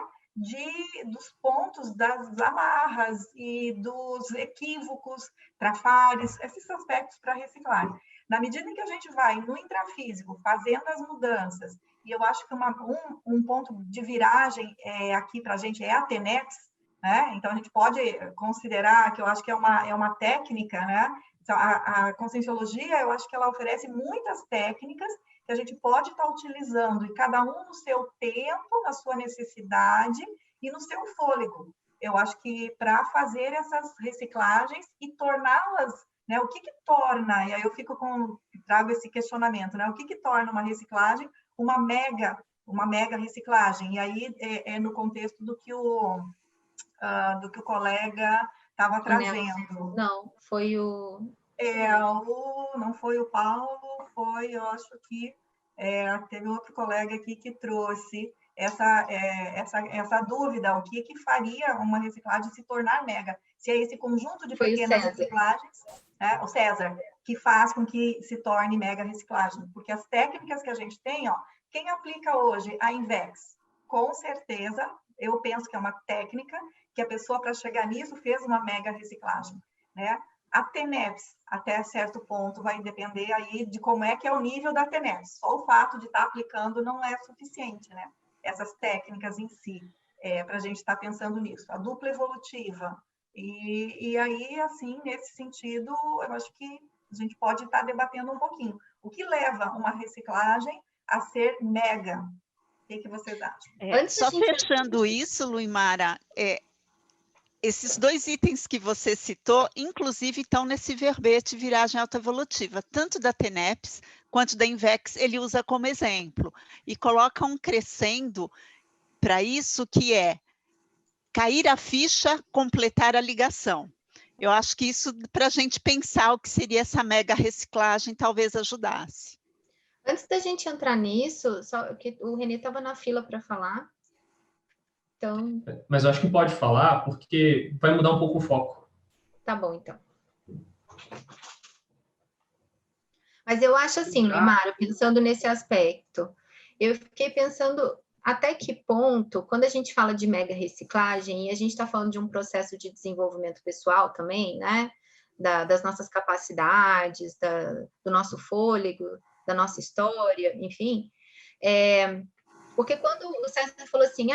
Speaker 2: dos pontos das amarras e dos equívocos, trafares, esses aspectos para reciclar. Na medida em que a gente vai no intrafísico, fazendo as mudanças, e eu acho que um ponto de viragem aqui para a gente é a TENEX, né? Então a gente pode considerar que eu acho que é uma técnica, né, A conscienciologia, eu acho que ela oferece muitas técnicas que a gente pode estar utilizando, e cada um no seu tempo, na sua necessidade e no seu fôlego. Eu acho que para fazer essas reciclagens e torná-las, né, o que torna, e aí eu trago esse questionamento, né, o que torna uma reciclagem uma mega reciclagem? E aí é no contexto do que o colega estava trazendo.
Speaker 3: Não, foi o...
Speaker 2: não foi o Paulo, eu acho que teve outro colega aqui que trouxe essa dúvida, o que faria uma reciclagem se tornar mega? Se é esse conjunto de pequenas reciclagens, o César, que faz com que se torne mega reciclagem, porque as técnicas que a gente tem, quem aplica hoje a Invex, com certeza, eu penso que é uma técnica que a pessoa, para chegar nisso, fez uma mega reciclagem, né? A TENEPS, até certo ponto, vai depender aí de como é que é o nível da TENEPS. Só o fato de estar aplicando não é suficiente, né? Essas técnicas em si, para a gente estar pensando nisso. A dupla evolutiva. E aí, assim, nesse sentido, eu acho que a gente pode estar debatendo um pouquinho. O que leva uma reciclagem a ser mega? O que vocês acham?
Speaker 10: Só fechando isso, Luimara, esses 2 itens que você citou, inclusive, estão nesse verbete viragem autoevolutiva, tanto da TENEPS quanto da Invex, ele usa como exemplo, e coloca um crescendo para isso, que é cair a ficha, completar a ligação. Eu acho que isso, para a gente pensar o que seria essa mega reciclagem, talvez ajudasse.
Speaker 3: Antes da gente entrar nisso, só que o Renê estava na fila para falar. Então...
Speaker 11: Mas eu acho que pode falar, porque vai mudar um pouco o foco.
Speaker 3: Tá bom, então. Mas eu acho assim, Luimara, pensando nesse aspecto, eu fiquei pensando até que ponto, quando a gente fala de mega reciclagem, e a gente está falando de um processo de desenvolvimento pessoal também, né? Das nossas capacidades, do nosso fôlego, da nossa história, enfim... Porque quando o César falou assim,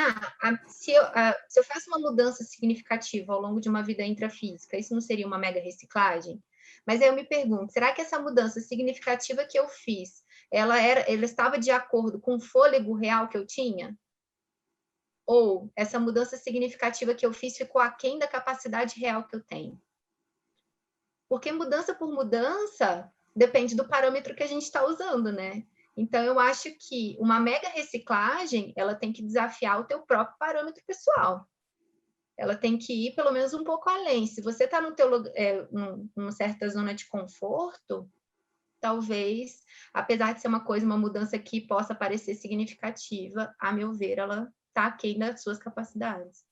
Speaker 3: se eu faço uma mudança significativa ao longo de uma vida intrafísica, isso não seria uma mega reciclagem? Mas aí eu me pergunto, será que essa mudança significativa que eu fiz, ela estava de acordo com o fôlego real que eu tinha? Ou essa mudança significativa que eu fiz ficou aquém da capacidade real que eu tenho? Porque mudança por mudança depende do parâmetro que a gente está usando, né? Então, eu acho que uma mega reciclagem, ela tem que desafiar o teu próprio parâmetro pessoal. Ela tem que ir, pelo menos, um pouco além. Se você está numa certa zona de conforto, talvez, apesar de ser uma mudança que possa parecer significativa, a meu ver, ela está aquém das suas capacidades.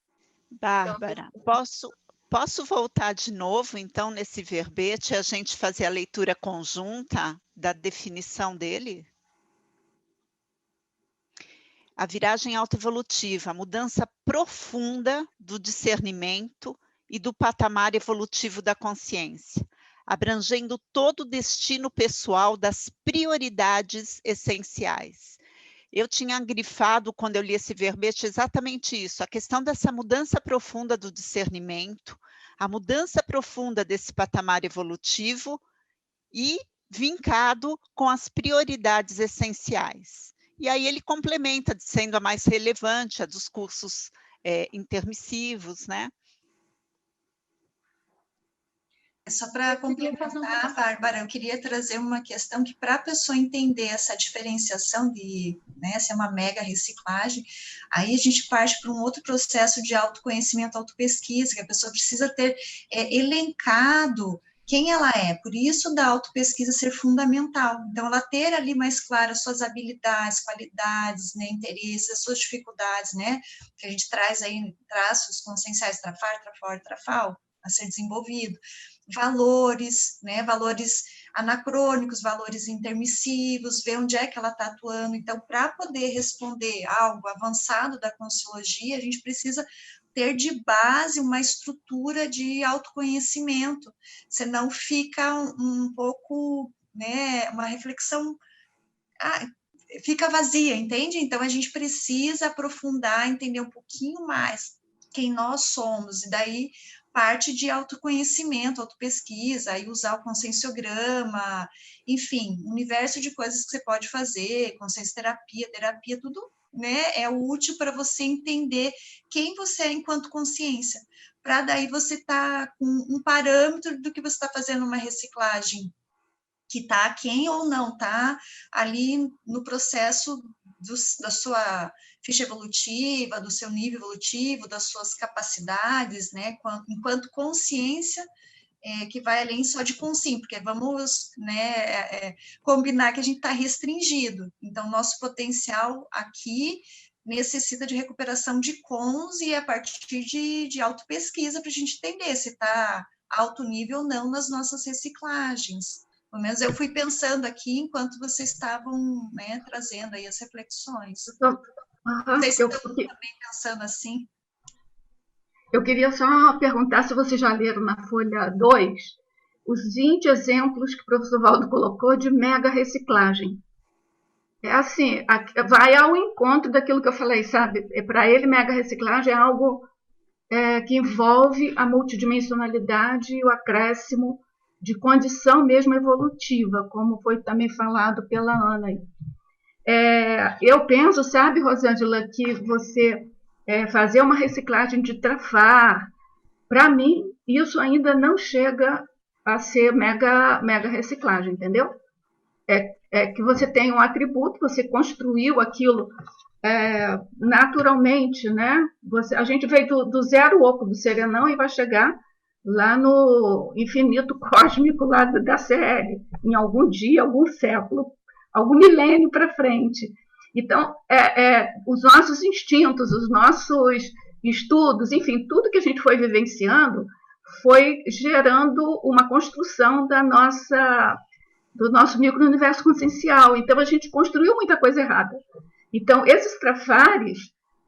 Speaker 10: Bárbara, posso voltar de novo, então, nesse verbete, a gente fazer a leitura conjunta da definição dele? A viragem autoevolutiva, a mudança profunda do discernimento e do patamar evolutivo da consciência, abrangendo todo o destino pessoal das prioridades essenciais. Eu tinha grifado, quando eu li esse verbete, exatamente isso, a questão dessa mudança profunda do discernimento, a mudança profunda desse patamar evolutivo e vincado com as prioridades essenciais. E aí ele complementa, sendo a mais relevante, a dos cursos intermissivos, né?
Speaker 4: Só para complementar, Bárbara, eu queria trazer uma questão que, para a pessoa entender essa diferenciação de, né, se é uma mega reciclagem, aí a gente parte para um outro processo de autoconhecimento, autopesquisa, que a pessoa precisa ter elencado quem ela é, por isso da autopesquisa ser fundamental. Então, ela ter ali mais claras suas habilidades, qualidades, né, interesses, as suas dificuldades, né, que a gente traz aí traços conscienciais, trafar, trafor, trafal, a ser desenvolvido. Valores, né, valores anacrônicos, valores intermissivos, ver onde é que ela está atuando. Então, para poder responder algo avançado da Conscienciologia, a gente precisa ter de base uma estrutura de autoconhecimento, senão fica um pouco, né, uma reflexão, fica vazia, entende? Então, a gente precisa aprofundar, entender um pouquinho mais quem nós somos, e daí parte de autoconhecimento, autopesquisa, aí usar o conscienciograma, enfim, um universo de coisas que você pode fazer, consciencioterapia, terapia, tudo, né, é útil para você entender quem você é enquanto consciência, para daí você estar com um parâmetro do que você está fazendo uma reciclagem, que está quem ou não está ali no processo da sua ficha evolutiva, do seu nível evolutivo, das suas capacidades, né, enquanto consciência, que vai além só de consciência, porque vamos, né, combinar que a gente está restringido, então nosso potencial aqui necessita de recuperação de cons e a partir de autopesquisa para a gente entender se está alto nível ou não nas nossas reciclagens. Pelo menos eu fui pensando aqui enquanto vocês estavam, né, trazendo aí as reflexões. Vocês estão também pensando assim?
Speaker 7: Eu queria só perguntar se vocês já leram na folha 2 os 20 exemplos que o professor Valdo colocou de mega reciclagem. É assim, vai ao encontro daquilo que eu falei, sabe? Para ele, mega reciclagem é algo que envolve a multidimensionalidade e o acréscimo de condição mesmo evolutiva, como foi também falado pela Ana. Eu penso, sabe, Rosângela, que você fazer uma reciclagem de trafar, para mim, isso ainda não chega a ser mega reciclagem, entendeu? Que você tem um atributo, você construiu aquilo naturalmente, né? A gente veio do zero oco do serenão e vai chegar lá no infinito cósmico lá da CL, em algum dia, algum século, algum milênio para frente. Então, os nossos instintos, os nossos estudos, enfim, tudo que a gente foi vivenciando foi gerando uma construção do nosso micro-universo consciencial. Então, a gente construiu muita coisa errada. Então, esses trafares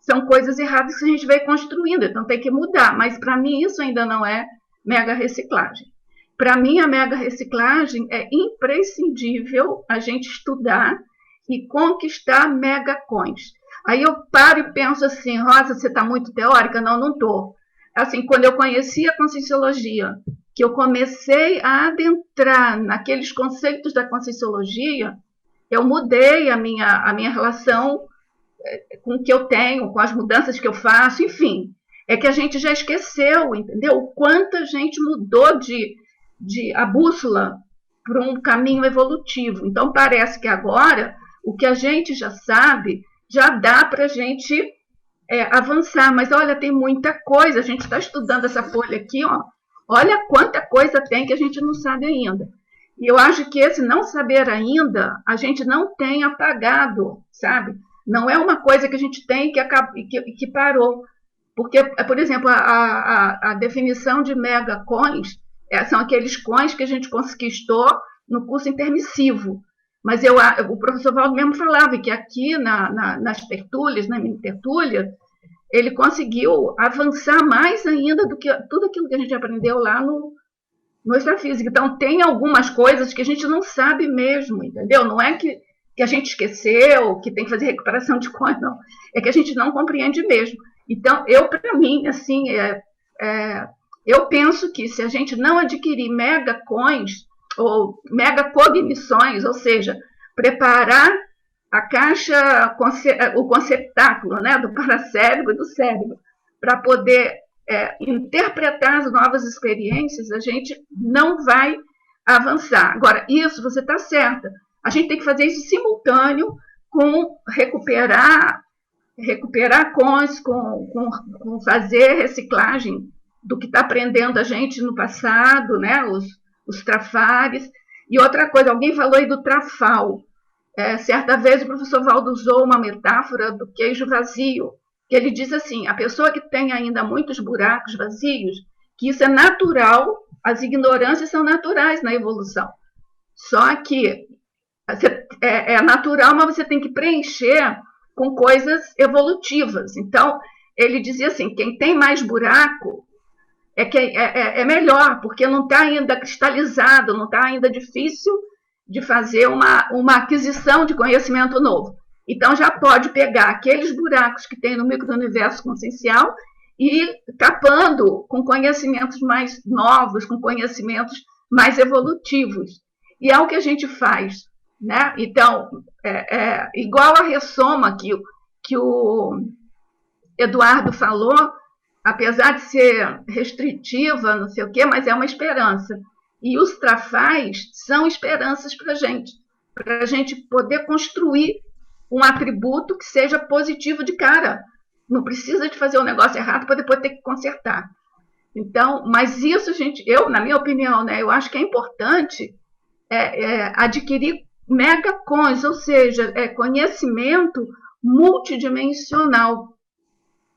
Speaker 7: são coisas erradas que a gente veio construindo, então tem que mudar. Mas, para mim, isso ainda não é mega reciclagem. Para mim, a mega reciclagem é imprescindível a gente estudar e conquistar megacoins. Aí eu paro e penso assim, Rosa, você está muito teórica? Não, não estou. Assim, quando eu conheci a Conscienciologia, que eu comecei a adentrar naqueles conceitos da Conscienciologia, eu mudei a minha relação com o que eu tenho, com as mudanças que eu faço, enfim. É que a gente já esqueceu, entendeu? O quanto a gente mudou a bússola para um caminho evolutivo. Então, parece que agora, o que a gente já sabe, já dá para a gente avançar. Mas, olha, tem muita coisa. A gente está estudando essa folha aqui, ó. Olha quanta coisa tem que a gente não sabe ainda. E eu acho que esse não saber ainda, a gente não tem apagado, sabe? Não é uma coisa que a gente tem que parou. Porque, por exemplo, a definição de megacoins são aqueles coins que a gente conquistou no curso intermissivo. Mas o professor Valdo mesmo falava que aqui nas tertúlias, na mini-tertúlia, ele conseguiu avançar mais ainda do que tudo aquilo que a gente aprendeu lá no extrafísica. Então, tem algumas coisas que a gente não sabe mesmo, entendeu? Não é que a gente esqueceu, que tem que fazer recuperação de coins, não. É que a gente não compreende mesmo. Então, para mim, assim, eu penso que se a gente não adquirir megacoins ou megacognições, ou seja, preparar a caixa, o conceptáculo, né, do paracérebro e do cérebro, para poder interpretar as novas experiências, a gente não vai avançar. Agora, isso, você está certa, a gente tem que fazer isso simultâneo com recuperar coins, com fazer reciclagem do que está aprendendo a gente no passado, né, os trafares. E outra coisa, alguém falou aí do trafal. Certa vez o professor Valdo usou uma metáfora do queijo vazio, que ele diz assim, a pessoa que tem ainda muitos buracos vazios, que isso é natural, as ignorâncias são naturais na evolução. Só que é natural, mas você tem que preencher com coisas evolutivas. Então, ele dizia assim, quem tem mais buraco é melhor, porque não está ainda cristalizado, não está ainda difícil de fazer uma aquisição de conhecimento novo. Então, já pode pegar aqueles buracos que tem no micro-universo consciencial e capando com conhecimentos mais novos, com conhecimentos mais evolutivos. E é o que a gente faz, né? Então, igual a ressoma que o Eduardo falou, apesar de ser restritiva, não sei o quê, mas é uma esperança. E os trafais são esperanças para a gente poder construir um atributo que seja positivo de cara. Não precisa de fazer um negócio errado para depois ter que consertar. Então, mas isso, na minha opinião, né, eu acho que é importante adquirir megacons, ou seja, conhecimento multidimensional,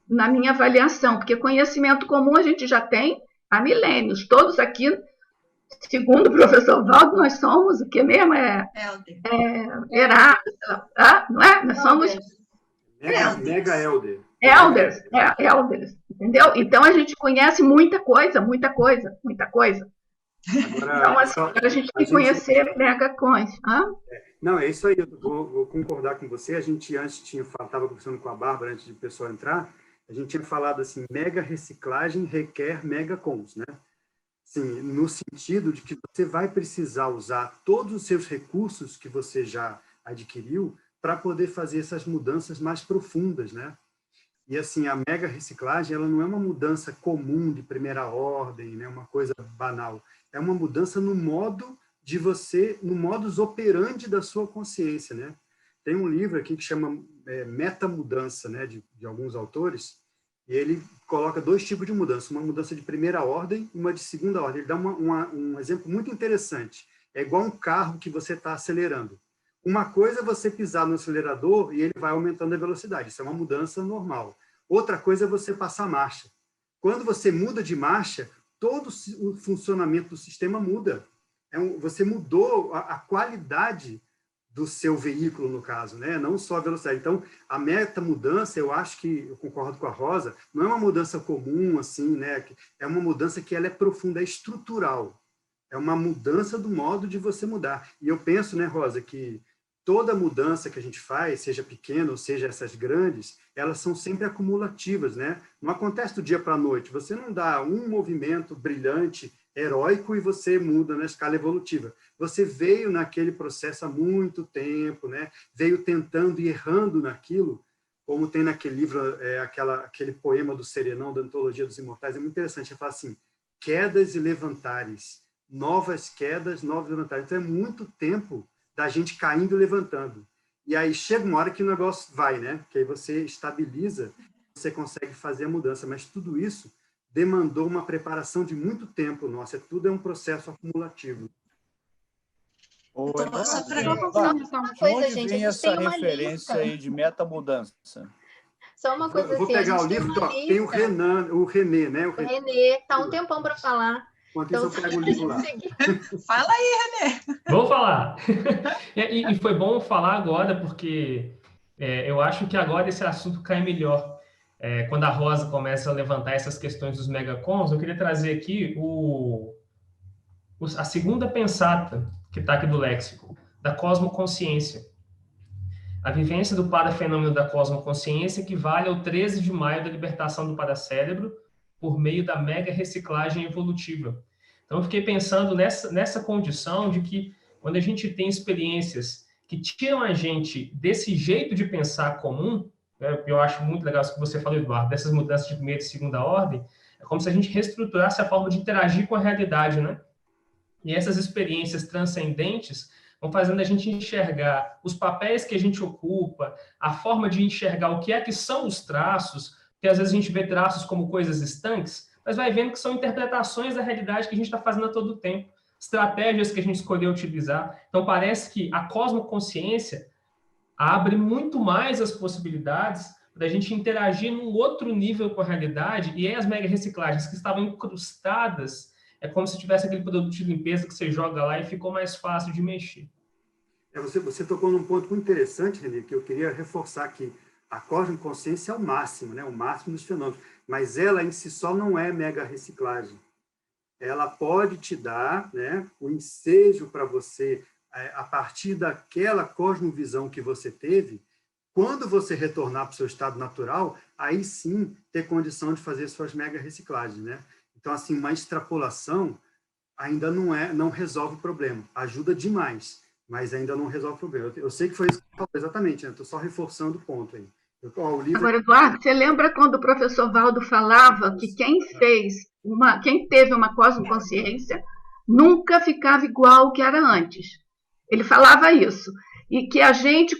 Speaker 7: na minha avaliação, porque conhecimento comum a gente já tem há milênios. Todos aqui, segundo o professor Valdo, nós somos o que mesmo? Erasmo, não é? Nós somos...
Speaker 1: Mega Elder.
Speaker 7: Elders, entendeu? Então, a gente conhece muita coisa, muita coisa, muita coisa. Então, a gente tem que conhecer megacons.
Speaker 1: Não, é isso aí, eu vou concordar com você. A gente antes estava conversando com a Bárbara, antes de o pessoal entrar, a gente tinha falado assim, mega reciclagem requer megacons, né? Sim, no sentido de que você vai precisar usar todos os seus recursos que você já adquiriu para poder fazer essas mudanças mais profundas, né? E assim, a mega reciclagem, ela não é uma mudança comum de primeira ordem, né? Uma coisa banal. É uma mudança no modo de você, no modus operandi da sua consciência, né? Tem um livro aqui que chama Metamudança, né? De alguns autores, e ele coloca 2 tipos de mudança, uma mudança de primeira ordem e uma de segunda ordem. Ele dá um exemplo muito interessante. É igual um carro que você está acelerando. Uma coisa é você pisar no acelerador e ele vai aumentando a velocidade. Isso é uma mudança normal. Outra coisa é você passar marcha. Quando você muda de marcha, todo o funcionamento do sistema muda. Você mudou a qualidade do seu veículo, no caso, né? Não só a velocidade. Então, a meta-mudança, eu acho que, eu concordo com a Rosa, não é uma mudança comum, assim, né? É uma mudança que ela é profunda, é estrutural. É uma mudança do modo de você mudar. E eu penso, né, Rosa, que toda mudança que a gente faz, seja pequena ou seja essas grandes, elas são sempre acumulativas, né? Não acontece do dia para a noite. Você não dá um movimento brilhante, heróico, e você muda na escala evolutiva. Você veio naquele processo há muito tempo, né? Veio tentando e errando naquilo, como tem naquele livro, aquele poema do Serenão, da Antologia dos Imortais. É muito interessante. Ele fala assim, quedas e levantares, novas quedas, novos levantares. Então, é muito tempo da gente caindo e levantando. E aí chega uma hora que o negócio vai, né? Que aí você estabiliza, você consegue fazer a mudança. Mas tudo isso demandou uma preparação de muito tempo, nossa. Tudo é um processo acumulativo.
Speaker 3: Só uma coisa,
Speaker 6: onde
Speaker 3: gente,
Speaker 6: vem essa referência aí de metamudança?
Speaker 3: Só uma coisa
Speaker 1: vou
Speaker 3: assim,
Speaker 1: pegar o livro, tem o René, né?
Speaker 3: O René, tá um tempão para falar.
Speaker 1: Enquanto isso, eu pego o livro lá.
Speaker 4: Fala aí, René.
Speaker 11: Vou falar. E foi bom falar agora, porque eu acho que agora esse assunto cai melhor. Quando a Rosa começa a levantar essas questões dos megacons, eu queria trazer aqui a segunda pensata que está aqui do léxico, da cosmoconsciência. A vivência do parafenômeno da cosmoconsciência equivale ao 13 de maio da libertação do paracérebro por meio da mega reciclagem evolutiva. Então, eu fiquei pensando nessa condição de que, quando a gente tem experiências que tiram a gente desse jeito de pensar comum, né, eu acho muito legal isso que você falou, Eduardo, dessas mudanças de primeira e segunda ordem, é como se a gente reestruturasse a forma de interagir com a realidade, né? E essas experiências transcendentes vão fazendo a gente enxergar os papéis que a gente ocupa, a forma de enxergar o que é que são os traços, porque às vezes a gente vê traços como coisas estanques, mas vai vendo que são interpretações da realidade que a gente está fazendo a todo tempo, estratégias que a gente escolheu utilizar. Então, parece que a cosmoconsciência abre muito mais as possibilidades para a gente interagir num outro nível com a realidade, e aí as mega reciclagens que estavam incrustadas, é como se tivesse aquele produto de limpeza que você joga lá e ficou mais fácil de mexer.
Speaker 1: Você tocou num ponto muito interessante, René, que eu queria reforçar aqui. A cosmoconsciência é o máximo, né? O máximo dos fenômenos. Mas ela em si só não é mega reciclagem. Ela pode te dar, né, o ensejo para você, a partir daquela cosmovisão que você teve, quando você retornar para o seu estado natural, aí sim ter condição de fazer suas mega reciclagens, né? Então, assim, uma extrapolação ainda não resolve o problema. Ajuda demais, mas ainda não resolve o problema. Eu sei que foi isso que você falou, exatamente, né? Estou só reforçando o ponto aí.
Speaker 7: Agora, Eduardo, você lembra quando o professor Valdo falava que quem teve uma cosmoconsciência nunca ficava igual ao que era antes? Ele falava isso. E que a gente,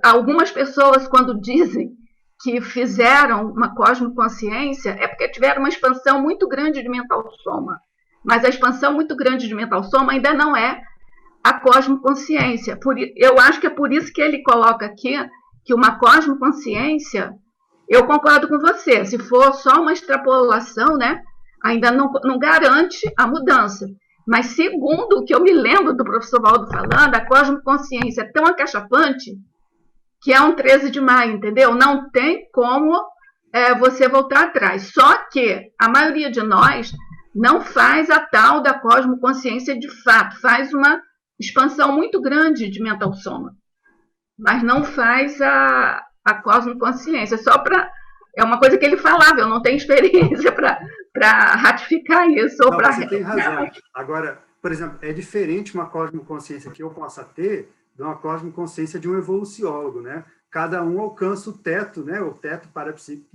Speaker 7: algumas pessoas, quando dizem que fizeram uma cosmoconsciência, é porque tiveram uma expansão muito grande de mental soma. Mas a expansão muito grande de mental soma ainda não é a cosmoconsciência. Eu acho que é por isso que ele coloca aqui que uma cosmoconsciência, eu concordo com você, se for só uma extrapolação, né, ainda não garante a mudança. Mas, segundo o que eu me lembro do professor Valdo falando, a cosmoconsciência é tão acachapante que é um 13 de maio, entendeu? Não tem como você voltar atrás. Só que a maioria de nós não faz a tal da cosmoconsciência de fato, faz uma expansão muito grande de mental soma, mas não faz a cosmoconsciência, é uma coisa que ele falava, eu não tenho experiência para ratificar isso.
Speaker 1: Não, você tem razão. Agora, por exemplo, é diferente uma cosmoconsciência que eu possa ter de uma cosmoconsciência de um evoluciólogo, né? Cada um alcança o teto, né? O teto parapsíquico.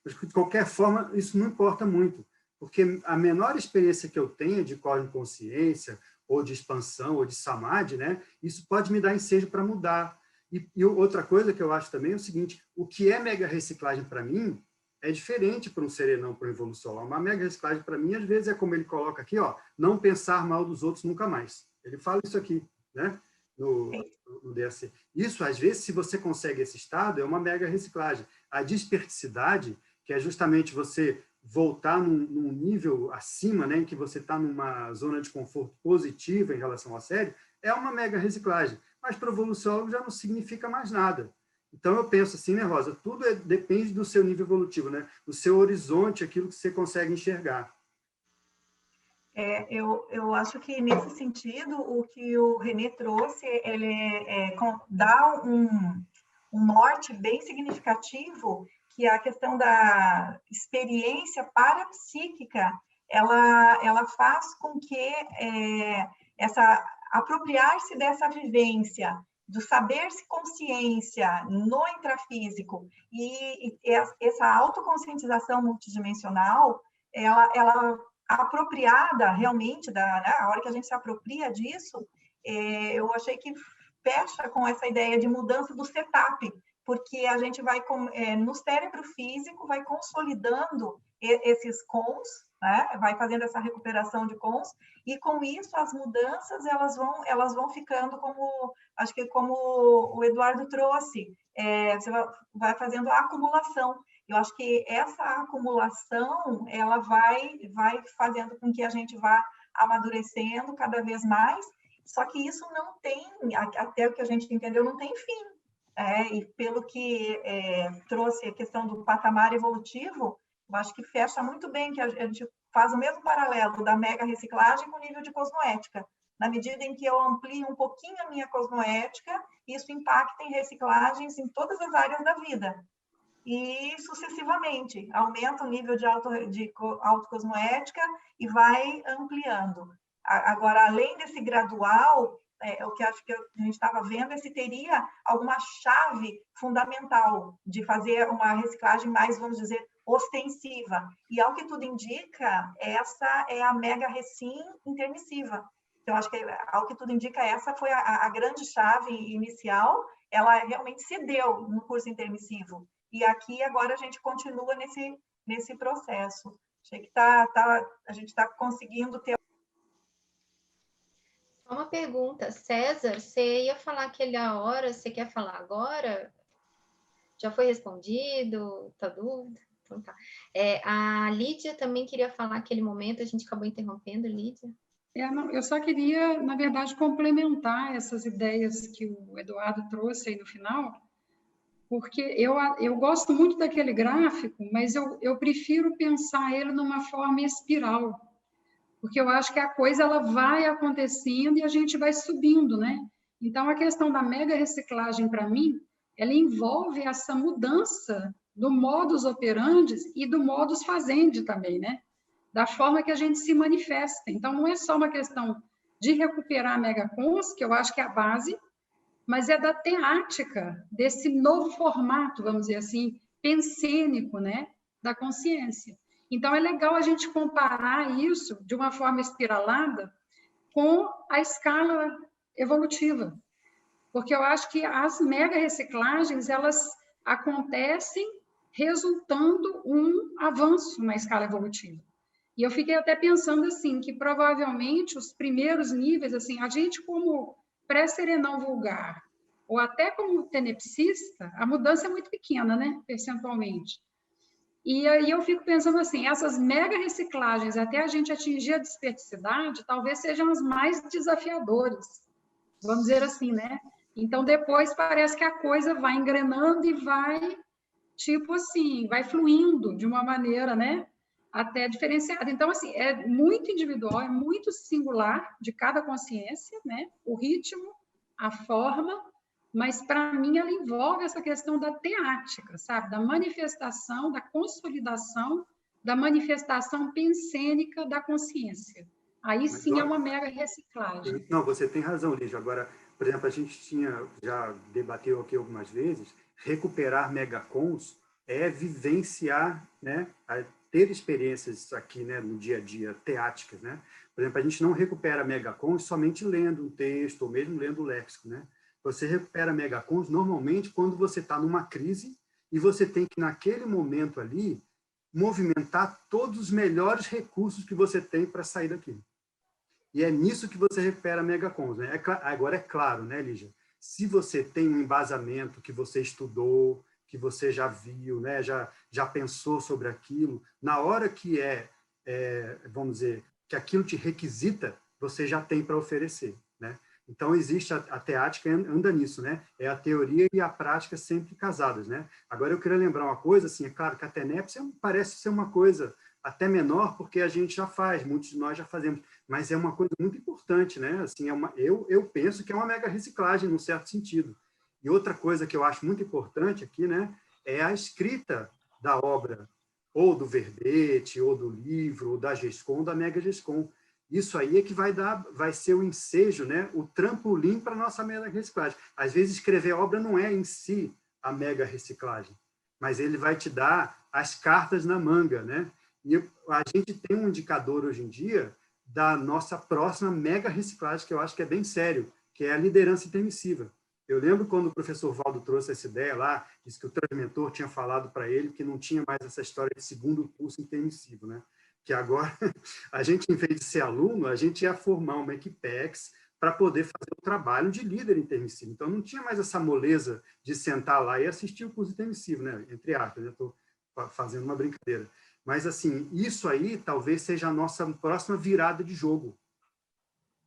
Speaker 1: De qualquer forma, isso não importa muito, porque a menor experiência que eu tenho de cosmoconsciência, ou de expansão, ou de samadhi, né? Isso pode me dar ensejo para mudar. E outra coisa que eu acho também é o seguinte, o que é mega reciclagem para mim é diferente para um serenão, para um evolucional. Uma mega reciclagem para mim, às vezes, é como ele coloca aqui, ó, não pensar mal dos outros nunca mais. Ele fala isso aqui, né? No DSC. Isso, às vezes, se você consegue esse estado, é uma mega reciclagem. A desperticidade, que é justamente você voltar num nível acima, né, em que você está numa zona de conforto positiva em relação à série, é uma mega reciclagem. Mas para o evoluciólogo já não significa mais nada. Então, eu penso assim, né, Rosa? Tudo depende do seu nível evolutivo, né? Do seu horizonte, aquilo que você consegue enxergar.
Speaker 2: Eu acho que, nesse sentido, o que o René trouxe, ele dá um norte bem significativo, que a questão da experiência parapsíquica, ela faz com que apropriar-se dessa vivência, do saber-se consciência no intrafísico, e essa autoconscientização multidimensional, ela apropriada realmente, a hora que a gente se apropria disso, eu achei que fecha com essa ideia de mudança do setup, porque a gente vai, no cérebro físico, vai consolidando esses cons, né? Vai fazendo essa recuperação de cons, e com isso as mudanças elas vão ficando acho que como o Eduardo trouxe, você vai fazendo a acumulação. Eu acho que essa acumulação ela vai fazendo com que a gente vá amadurecendo cada vez mais, só que isso não tem, até o que a gente entendeu, não tem fim. E pelo que trouxe a questão do patamar evolutivo, eu acho que fecha muito bem, que a gente faz o mesmo paralelo da mega reciclagem com o nível de cosmoética. Na medida em que eu amplio um pouquinho a minha cosmoética, isso impacta em reciclagens em todas as áreas da vida. E sucessivamente, aumenta o nível de autocosmoética e vai ampliando. Agora, além desse gradual, o que acho que a gente estava vendo, se teria alguma chave fundamental de fazer uma reciclagem mais, vamos dizer, ostensiva. E, ao que tudo indica, essa é a mega recim intermissiva. Então, acho que, ao que tudo indica, essa foi a grande chave inicial, ela realmente se deu no curso intermissivo. E aqui, agora, a gente continua nesse processo. Achei que a gente está conseguindo ter...
Speaker 3: Só uma pergunta. César, você ia falar aquela hora, você quer falar agora? Já foi respondido? Tá dúvida? Então tá. A Lídia também queria falar aquele momento, a gente acabou interrompendo, Lídia.
Speaker 12: Eu só queria, na verdade, complementar essas ideias que o Eduardo trouxe aí no final, porque eu gosto muito daquele gráfico, mas eu prefiro pensar ele numa forma espiral, porque eu acho que a coisa ela vai acontecendo e a gente vai subindo, né? Então, a questão da mega reciclagem, para mim, ela envolve essa mudança do modus operandi e do modus fazendi também, né? Da forma que a gente se manifesta. Então, não é só uma questão de recuperar a megacons, que eu acho que é a base, mas é da teática, desse novo formato, vamos dizer assim, pensênico, né? Da consciência. Então, é legal a gente comparar isso de uma forma espiralada com a escala evolutiva, porque eu acho que as mega reciclagens, elas acontecem resultando um avanço na escala evolutiva. E eu fiquei até pensando assim, que provavelmente os primeiros níveis, assim, a gente como pré-serenão vulgar, ou até como tenepsista, a mudança é muito pequena, né, percentualmente. E aí eu fico pensando assim, essas mega reciclagens, até a gente atingir a desperticidade, talvez sejam as mais desafiadoras, vamos dizer assim, né? Então, depois parece que a coisa vai engrenando e vai, tipo assim, vai fluindo de uma maneira, né? Até diferenciada. Então, assim, é muito individual, é muito singular de cada consciência, né? O ritmo, a forma, mas, para mim, ela envolve essa questão da teática, sabe? Da manifestação, da consolidação, da manifestação pensênica da consciência. Aí sim é uma mega reciclagem.
Speaker 1: Não, você tem razão, Lígia. Agora, por exemplo, a gente já debateu aqui algumas vezes, recuperar megacons é vivenciar, né? Ter experiências aqui, né, no dia a dia, teáticas, né? Por exemplo, a gente não recupera megacons somente lendo um texto ou mesmo lendo o léxico, né? Você recupera megacons normalmente quando você está numa crise e você tem que, naquele momento ali, movimentar todos os melhores recursos que você tem para sair daquilo. E é nisso que você recupera megacons, né? Agora, é claro, né, Lígia? Se você tem um embasamento que você estudou, que você já viu, né, já pensou sobre aquilo, na hora que vamos dizer, que aquilo te requisita, você já tem para oferecer, né? Então, existe a teática, anda nisso, né? É a teoria e a prática sempre casadas, né? Agora, eu queria lembrar uma coisa, assim, é claro que a TENEPS parece ser uma coisa até menor, porque a gente já faz, muitos de nós já fazemos, mas é uma coisa muito importante, né? Assim, eu penso que é uma mega reciclagem, num certo sentido. E outra coisa que eu acho muito importante aqui, né, é a escrita da obra, ou do verbete, ou do livro, ou da GESCOM, ou da Mega GESCOM. Isso aí é que vai ser o ensejo, né, o trampolim para a nossa mega reciclagem. Às vezes, escrever obra não é em si a mega reciclagem, mas ele vai te dar as cartas na manga, né? E a gente tem um indicador hoje em dia da nossa próxima mega reciclagem, que eu acho que é bem sério, que é a liderança intermissiva. Eu lembro quando o professor Valdo trouxe essa ideia lá, disse que o transmentor tinha falado para ele que não tinha mais essa história de segundo curso intermissivo, né? Que agora, a gente, em vez de ser aluno, a gente ia formar uma equipex para poder fazer o trabalho de líder intermissivo. Então, não tinha mais essa moleza de sentar lá e assistir o curso intermissivo, né? Entre aspas, eu estou fazendo uma brincadeira. Mas, assim, isso aí talvez seja a nossa próxima virada de jogo.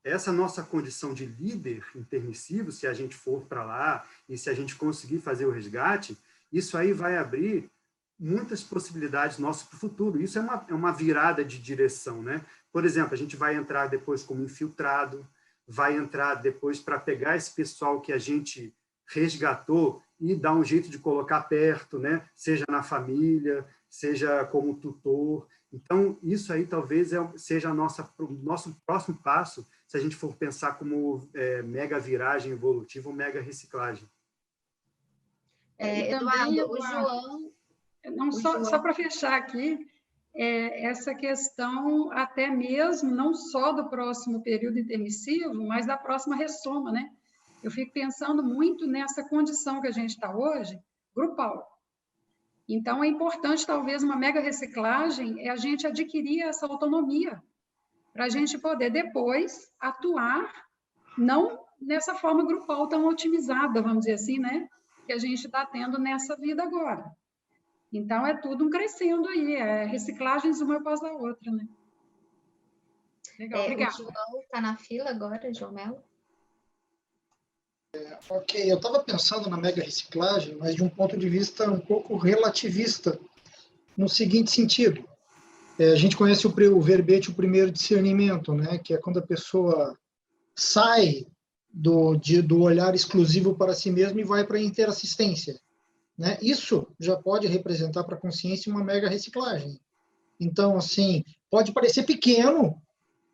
Speaker 1: Essa nossa condição de líder intermissivo, se a gente for para lá e se a gente conseguir fazer o resgate, isso aí vai abrir muitas possibilidades nossas para o futuro. Isso é uma virada de direção, né? Por exemplo, a gente vai entrar depois como infiltrado, vai entrar depois para pegar esse pessoal que a gente resgatou e dar um jeito de colocar perto, né? Seja na família, seja como tutor. Então, isso aí talvez seja o nosso próximo passo, se a gente for pensar como mega viragem evolutiva ou mega reciclagem.
Speaker 3: Eduardo, o João...
Speaker 12: Não, só para fechar aqui, essa questão até mesmo, não só do próximo período intermissivo, mas da próxima ressoma, né? Eu fico pensando muito nessa condição que a gente está hoje, grupal. Então, é importante, talvez, uma mega reciclagem, a gente adquirir essa autonomia, para a gente poder depois atuar, não nessa forma grupal tão otimizada, vamos dizer assim, né? Que a gente está tendo nessa vida agora. Então, é tudo um crescendo aí, reciclagens uma após a outra, né? Legal, obrigada.
Speaker 3: O João está na fila agora, João Melo.
Speaker 13: Ok, eu estava pensando na mega reciclagem, mas de um ponto de vista um pouco relativista, no seguinte sentido. A gente conhece o verbete, o primeiro discernimento, né? Que é quando a pessoa sai do olhar exclusivo para si mesmo e vai para a interassistência, né? Isso já pode representar para a consciência uma mega reciclagem. Então, assim, pode parecer pequeno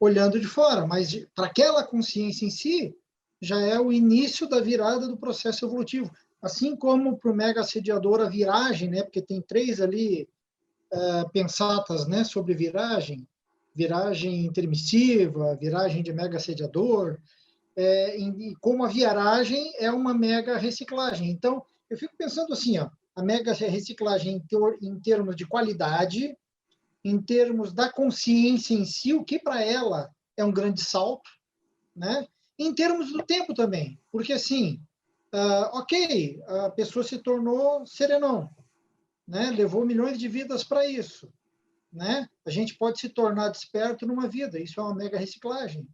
Speaker 13: olhando de fora, mas para aquela consciência em si, já é o início da virada do processo evolutivo. Assim como para o mega assediador a viragem, né? Porque tem 3 ali pensatas, né, sobre viragem intermissiva, viragem de mega assediador, e como a viragem é uma mega reciclagem. Então, eu fico pensando assim, ó, a mega reciclagem em termos de qualidade, em termos da consciência em si, o que para ela é um grande salto, né? Em termos do tempo também, porque assim, ok, a pessoa se tornou serenão, né? Levou milhões de vidas para isso, né? A gente pode se tornar desperto numa vida, isso é uma mega reciclagem,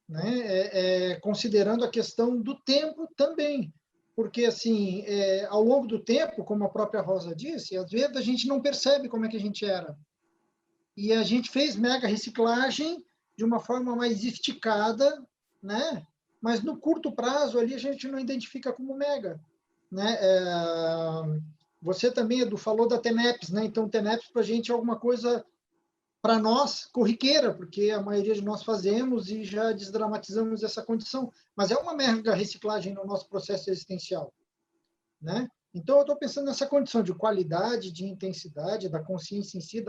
Speaker 13: né? Considerando a questão do tempo também, porque assim, ao longo do tempo, como a própria Rosa disse, às vezes a gente não percebe como é que a gente era, e a gente fez mega reciclagem de uma forma mais esticada, né? Mas no curto prazo ali a gente não identifica como mega, né? Você também, Edu, falou da TENEPS, né? Então, TENEPS para a gente é alguma coisa, para nós, corriqueira, porque a maioria de nós fazemos e já desdramatizamos essa condição, mas é uma mega reciclagem no nosso processo existencial, né? Então, eu estou pensando nessa condição de qualidade, de intensidade, da consciência em si,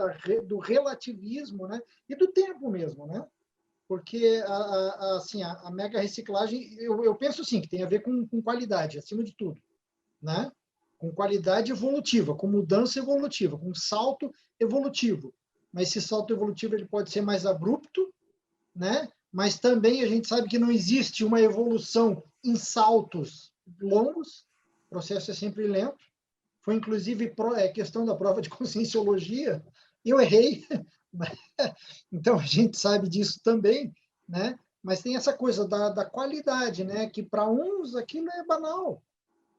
Speaker 13: do relativismo, né? E do tempo mesmo, né? Porque assim, a mega reciclagem, eu penso sim, que tem a ver com qualidade, acima de tudo, né? Com qualidade evolutiva, com mudança evolutiva, com salto evolutivo. Mas esse salto evolutivo ele pode ser mais abrupto, né? Mas também a gente sabe que não existe uma evolução em saltos longos, o processo é sempre lento. Foi, inclusive, questão da prova de conscienciologia, eu errei, então a gente sabe disso também, né? Mas tem essa coisa da qualidade, né? Que para uns aquilo é banal.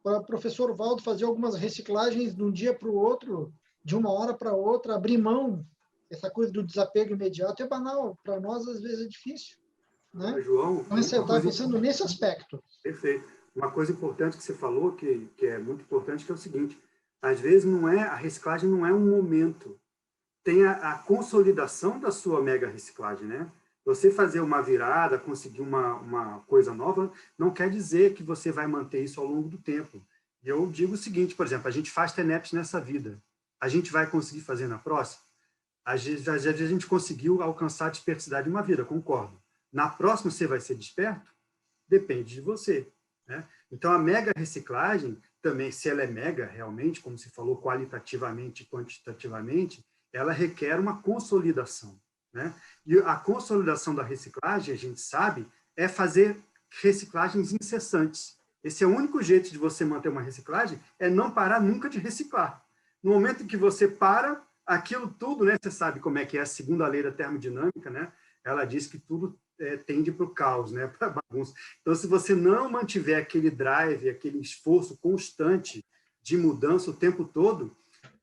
Speaker 13: Para o professor Valdo fazer algumas reciclagens de um dia para o outro, de uma hora para outra, abrir mão, essa coisa do desapego imediato é banal. Para nós, às vezes, é difícil, né?
Speaker 1: João,
Speaker 13: então, você está pensando nesse aspecto.
Speaker 1: Perfeito. Uma coisa importante que você falou, que é muito importante, que é o seguinte: às vezes a reciclagem não é um momento, tem a consolidação da sua mega reciclagem, né? Você fazer uma virada, conseguir uma coisa nova, não quer dizer que você vai manter isso ao longo do tempo. E eu digo o seguinte, por exemplo, a gente faz TENEPS nessa vida, a gente vai conseguir fazer na próxima? Às vezes a gente conseguiu alcançar a desperticidade de uma vida, concordo. Na próxima você vai ser desperto? Depende de você, né? Então a mega reciclagem, também, se ela é mega realmente, como se falou, qualitativamente e quantitativamente, ela requer uma consolidação, né? E a consolidação da reciclagem, a gente sabe, é fazer reciclagens incessantes. Esse é o único jeito de você manter uma reciclagem, é não parar nunca de reciclar. No momento em que você para, aquilo tudo, né? Você sabe como é que é a segunda lei da termodinâmica, né? Ela diz que tudo tende para o caos, né? Para a bagunça. Então, se você não mantiver aquele drive, aquele esforço constante de mudança o tempo todo,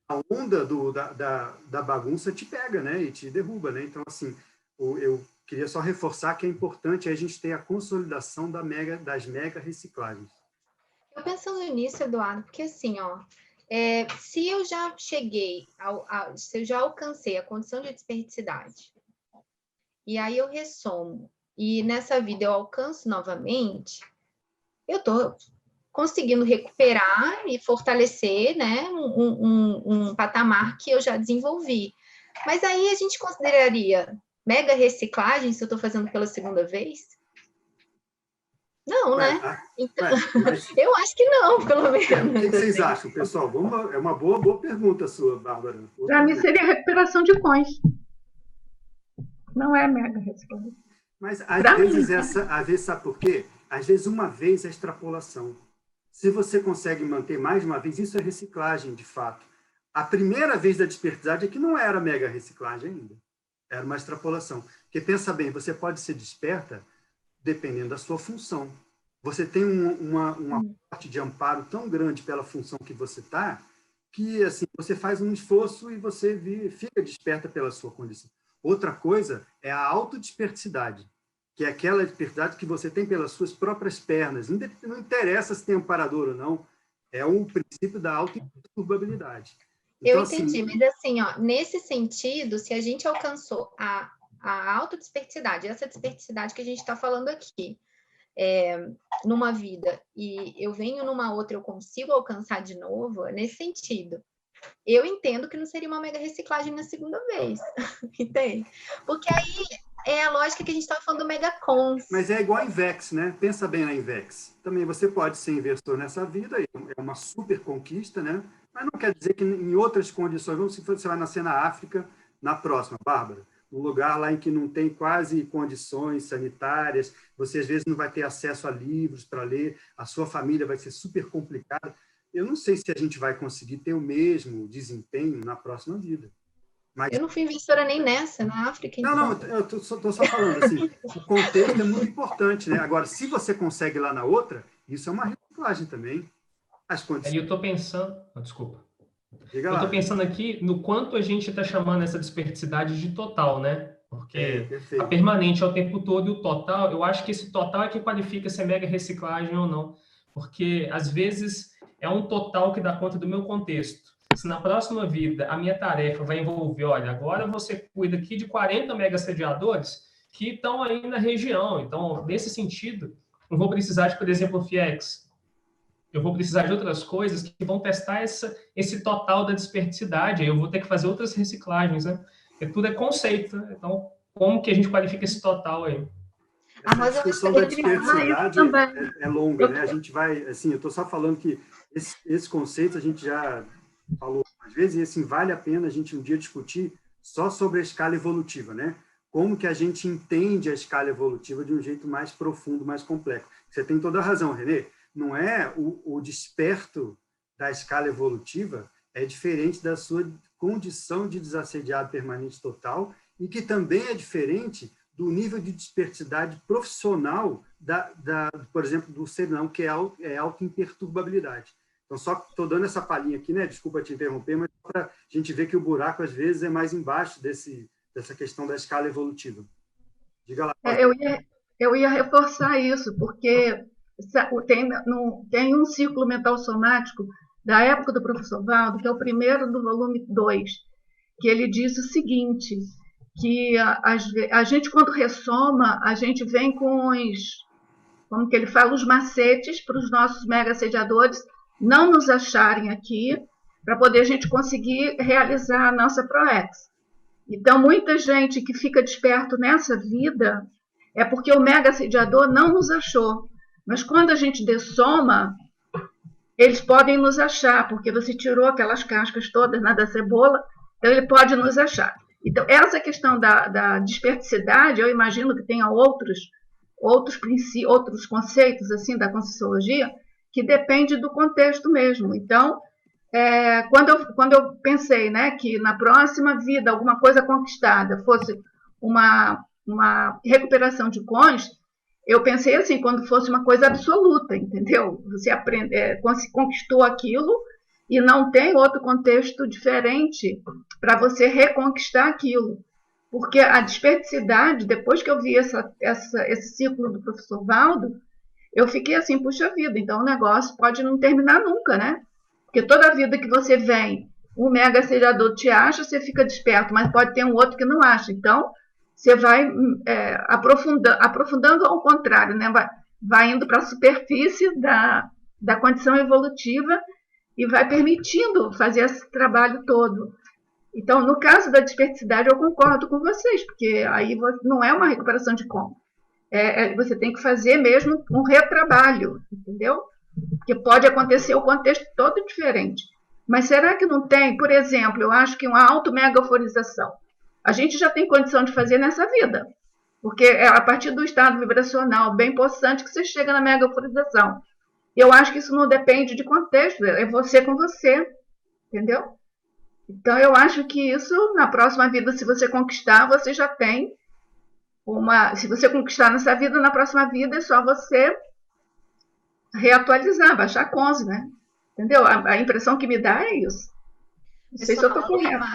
Speaker 1: a onda da bagunça te pega, né? E te derruba, né? Então, assim, eu queria só reforçar que é importante a gente ter a consolidação das mega reciclagens.
Speaker 3: Eu pensando nisso, Eduardo, porque assim, ó, se eu já cheguei, se eu já alcancei a condição de desperticidade, e aí eu ressomo, e nessa vida eu alcanço novamente, eu estou conseguindo recuperar e fortalecer, né, um patamar que eu já desenvolvi. Mas aí a gente consideraria mega reciclagem se eu estou fazendo pela segunda vez? Não, né? Então, eu acho que não, pelo menos.
Speaker 1: O que vocês acham, pessoal? É uma boa pergunta sua, Bárbara.
Speaker 7: Para mim seria recuperação de coins. Não é mega reciclagem.
Speaker 1: Mas às vezes, sabe por quê? Às vezes uma vez é extrapolação. Se você consegue manter mais de uma vez, isso é reciclagem, de fato. A primeira vez da desperticidade é que não era mega reciclagem ainda. Era uma extrapolação. Porque, pensa bem, você pode ser desperta dependendo da sua função. Você tem uma parte de amparo tão grande pela função que você está, que assim, você faz um esforço e você fica desperta pela sua condição. Outra coisa é a autodesperticidade, que é aquela despertidade que você tem pelas suas próprias pernas. Não interessa se tem amparador ou não, é o princípio da auto-imperturbabilidade. Então,
Speaker 3: eu entendi, mas assim, ó, nesse sentido, se a gente alcançou a autodesperticidade, essa desperticidade que a gente está falando aqui, numa vida, e eu venho numa outra, eu consigo alcançar de novo, nesse sentido. Eu entendo que não seria uma mega reciclagem na segunda vez, entende? Porque aí é a lógica que a gente estava falando do mega cons.
Speaker 1: Mas é igual a Invex, né? Pensa bem na Invex. Também você pode ser investidor nessa vida, é uma super conquista, né? Mas não quer dizer que em outras condições, vamos se você vai nascer na África, na próxima, Bárbara, um lugar lá em que não tem quase condições sanitárias, você às vezes não vai ter acesso a livros para ler, a sua família vai ser super complicada. Eu não sei se a gente vai conseguir ter o mesmo desempenho na próxima vida. Mas...
Speaker 3: Eu não fui investidora nem nessa, na África. Então.
Speaker 1: Não, eu estou só falando assim, o contexto é muito importante, né? Agora, se você consegue lá na outra, isso é uma reciclagem também. As condições...
Speaker 11: Eu estou pensando... desculpa.
Speaker 1: Diga
Speaker 11: eu
Speaker 1: lá.
Speaker 11: estou pensando aqui no quanto a gente está chamando essa desperticidade de total, né? Porque a permanente é o tempo todo e o total, eu acho que esse total é que qualifica se é mega reciclagem ou não. Porque, às vezes, é um total que dá conta do meu contexto. Se na próxima vida a minha tarefa vai envolver, olha, agora você cuida aqui de 40 mega sediadores que estão aí na região. Então, nesse sentido, não vou precisar de, por exemplo, o FIEX. Eu vou precisar de outras coisas que vão testar esse total da desperticidade. Aí eu vou ter que fazer outras reciclagens, né? Porque tudo é conceito, né? Então, como que a gente qualifica esse total aí?
Speaker 1: A discussão da desperticidade é longa, né? A gente vai, assim, eu estou só falando que esses conceitos a gente já falou às vezes, e assim, vale a pena a gente um dia discutir só sobre a escala evolutiva, né? Como que a gente entende a escala evolutiva de um jeito mais profundo, mais complexo. Você tem toda a razão, Renê. Não é o desperto da escala evolutiva é diferente da sua condição de desassediado permanente total e que também é diferente do nível de desperticidade profissional, por exemplo, do ser não, que é auto-imperturbabilidade. Então, só estou dando essa palhinha aqui, né? Desculpa te interromper, mas para a gente ver que o buraco, às vezes, é mais embaixo dessa questão da escala evolutiva. Diga lá.
Speaker 7: Eu ia reforçar isso, porque tem um ciclo mental somático da época do professor Valdo, que é o primeiro do volume 2, que ele diz o seguinte, que a gente, quando ressoma, a gente vem com como que ele fala, os macetes para os nossos mega assediadores não nos acharem aqui, para poder a gente conseguir realizar a nossa ProEx. Então, muita gente que fica desperto nessa vida é porque o mega assediador não nos achou. Mas quando a gente dessoma, eles podem nos achar, porque você tirou aquelas cascas todas da cebola, então ele pode nos achar. Então, essa questão da desperticidade, eu imagino que tenha outros conceitos assim da Conscienciologia, que depende do contexto mesmo. Então, quando eu pensei, né, que na próxima vida alguma coisa conquistada fosse uma recuperação de cons, eu pensei assim, quando fosse uma coisa absoluta, entendeu? Você conquistou aquilo e não tem outro contexto diferente para você reconquistar aquilo. Porque a desperticidade, depois que eu vi esse ciclo do professor Valdo, eu fiquei assim, puxa vida, então o negócio pode não terminar nunca, né? Porque toda vida que você vem, um mega assediador te acha, você fica desperto, mas pode ter um outro que não acha. Então, você vai aprofundando ao contrário, né? Vai indo para a superfície da condição evolutiva e vai permitindo fazer esse trabalho todo. Então, no caso da desperticidade, eu concordo com vocês, porque aí não é uma recuperação de como. Você tem que fazer mesmo um retrabalho, entendeu? Porque pode acontecer o contexto todo diferente. Mas será que não tem? Por exemplo, eu acho que uma auto-megaforização. A gente já tem condição de fazer nessa vida. Porque é a partir do estado vibracional bem possante que você chega na megaforização. Eu acho que isso não depende de contexto, é você com você, entendeu? Então, eu acho que isso, na próxima vida, se você conquistar, você já tem se você conquistar nessa vida, na próxima vida é só você reatualizar, baixar a cons, né? Entendeu? A impressão que me dá é isso. Não sei se eu estou correta.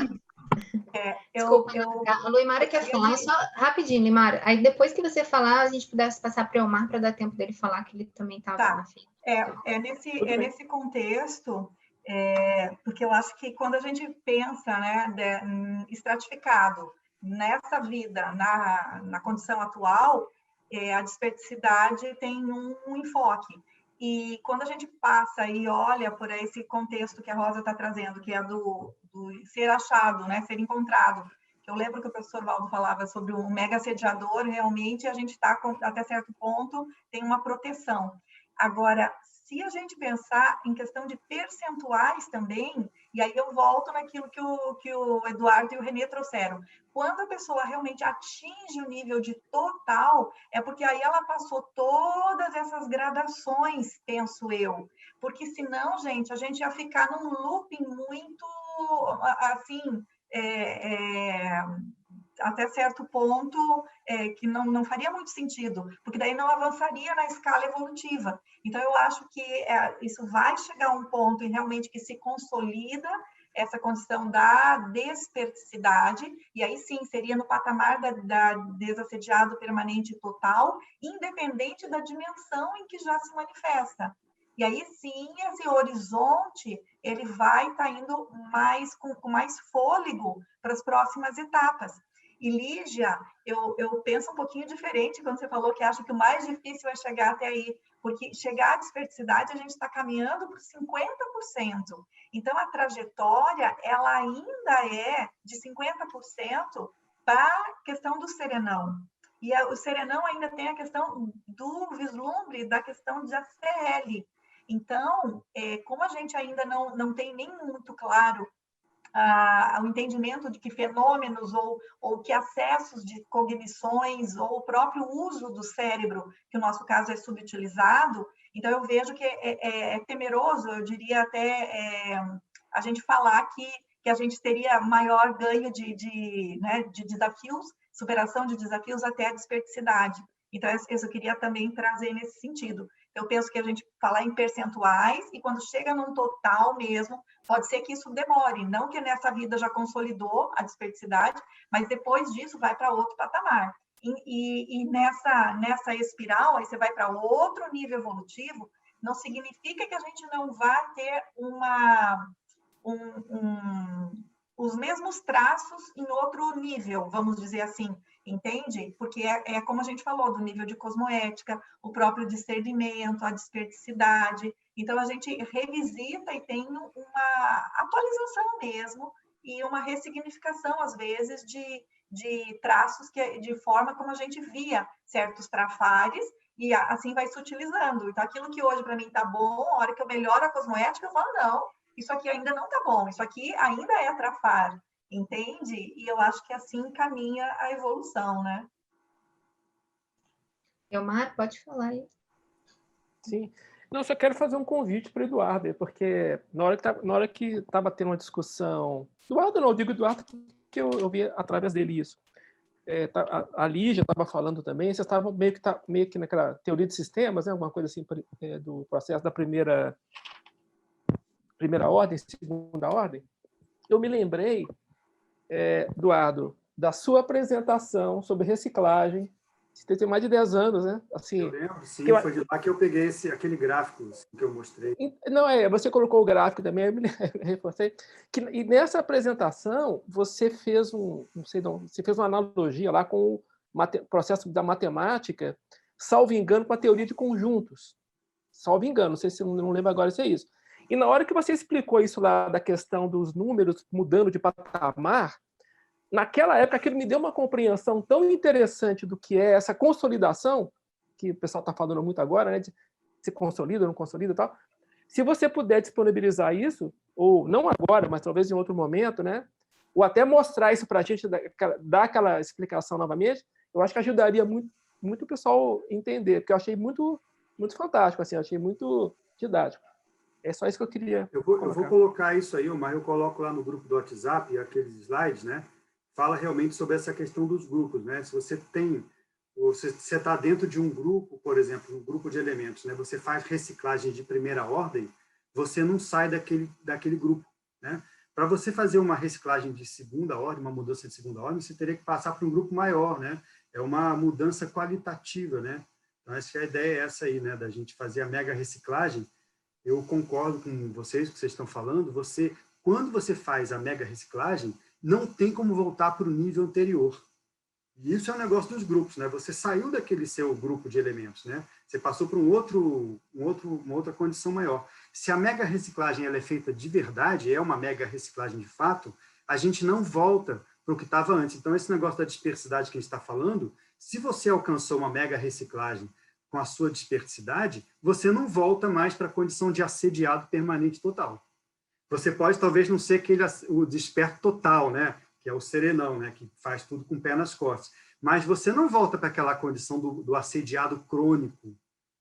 Speaker 3: Desculpa, a Luimara quer falar, só rapidinho, Luimara. Aí depois que você falar, a gente pudesse passar para o Elmar para dar tempo dele falar, que ele também estava na fila.
Speaker 2: Nesse contexto, porque eu acho que quando a gente pensa, né, estratificado nessa vida, na condição atual, a desperticidade tem um enfoque. E quando a gente passa e olha por esse contexto que a Rosa está trazendo, que é do ser achado, né, ser encontrado, eu lembro que o professor Valdo falava sobre o mega assediador, realmente a gente está, até certo ponto, tem uma proteção. Agora, se a gente pensar em questão de percentuais também, e aí eu volto naquilo que o Eduardo e o Renê trouxeram, quando a pessoa realmente atinge o nível de total, é porque aí ela passou todas essas gradações, penso eu, porque senão, gente, a gente ia ficar num looping muito, assim, até certo ponto, que não faria muito sentido, porque daí não avançaria na escala evolutiva. Então, eu acho que isso vai chegar a um ponto em realmente que se consolida essa condição da desperticidade, e aí sim, seria no patamar da desassediado permanente total, independente da dimensão em que já se manifesta. E aí sim, esse horizonte, ele vai estar indo com mais fôlego para as próximas etapas. E, Lígia, eu penso um pouquinho diferente quando você falou que acha que o mais difícil é chegar até aí, porque chegar à desperticidade, a gente está caminhando por 50%. Então, a trajetória, ela ainda é de 50% para a questão do serenão. E o serenão ainda tem a questão do vislumbre da questão de ACL. Então, como a gente ainda não tem nem muito claro o entendimento de que fenômenos ou que acessos de cognições ou o próprio uso do cérebro, que no nosso caso é subutilizado, então eu vejo que é temeroso, eu diria até a gente falar que a gente teria maior ganho de desafios, superação de desafios até a desperticidade. Então, eu queria também trazer nesse sentido. Eu penso que a gente falar em percentuais e quando chega num total mesmo, pode ser que isso demore, não que nessa vida já consolidou a desperticidade, mas depois disso vai para outro patamar. E nessa espiral, aí você vai para outro nível evolutivo, não significa que a gente não vai ter os mesmos traços em outro nível, vamos dizer assim, entende? Porque é como a gente falou, do nível de cosmoética, o próprio discernimento, a desperticidade. Então, a gente revisita e tem uma atualização mesmo e uma ressignificação, às vezes, de traços de forma como a gente via certos trafares e assim vai se utilizando. Então, aquilo que hoje para mim está bom, a hora que eu melhoro a cosmoética, eu falo, não, isso aqui ainda não está bom, isso aqui ainda é trafar, entende? E eu acho que assim caminha a evolução, né?
Speaker 3: Elmar, pode falar aí.
Speaker 8: Sim. Não, só quero fazer um convite para o Eduardo, porque na hora que estava tendo uma discussão... Eduardo não, eu digo Eduardo que eu vi através dele isso. A Lígia estava falando também, vocês estavam meio que naquela teoria de sistemas, né? Alguma coisa assim do processo da primeira ordem, segunda ordem. Eu me lembrei, Eduardo, da sua apresentação sobre reciclagem. Você tem mais de 10 anos, né? Assim,
Speaker 1: eu lembro, sim, foi de lá que eu peguei aquele gráfico que eu mostrei.
Speaker 8: Não, você colocou o gráfico também, eu me reforcei. E nessa apresentação, você fez você fez uma analogia lá com o processo da matemática, salvo engano, com a teoria de conjuntos. Salvo engano, não sei se eu não lembro agora se é isso. E na hora que você explicou isso lá da questão dos números mudando de patamar, naquela época aquilo me deu uma compreensão tão interessante do que é essa consolidação, que o pessoal está falando muito agora, né, de se consolida, não consolida e tal. Se você puder disponibilizar isso, ou não agora, mas talvez em outro momento, né, ou até mostrar isso para a gente, dar aquela explicação novamente, eu acho que ajudaria muito o pessoal entender, porque eu achei muito, muito fantástico, assim, eu achei muito didático. É só isso que eu queria colocar.
Speaker 1: Eu vou colocar isso aí, mas eu coloco lá no grupo do WhatsApp, aqueles slides, né? Fala realmente sobre essa questão dos grupos, né? Se você está dentro de um grupo, por exemplo, um grupo de elementos, né? Você faz reciclagem de primeira ordem, você não sai daquele grupo, né? para você fazer uma reciclagem de segunda ordem, uma mudança de segunda ordem, você teria que passar para um grupo maior, né? É uma mudança qualitativa, né? Então, acho que a ideia é essa aí, né? Da gente fazer a mega reciclagem. Eu concordo com vocês, o que vocês estão falando. Quando você faz a mega reciclagem, não tem como voltar para o nível anterior. E isso é um negócio dos grupos, né? Você saiu daquele seu grupo de elementos, né? Você passou para uma outra condição maior. Se a mega reciclagem ela é feita de verdade, é uma mega reciclagem de fato, a gente não volta para o que estava antes. Então, esse negócio da dispersidade que a gente está falando, se você alcançou uma mega reciclagem com a sua dispersidade, você não volta mais para a condição de assediado permanente total. Você pode, talvez, não ser o desperto total, né? Que é o serenão, né? Que faz tudo com o pé nas costas. Mas você não volta para aquela condição do assediado crônico,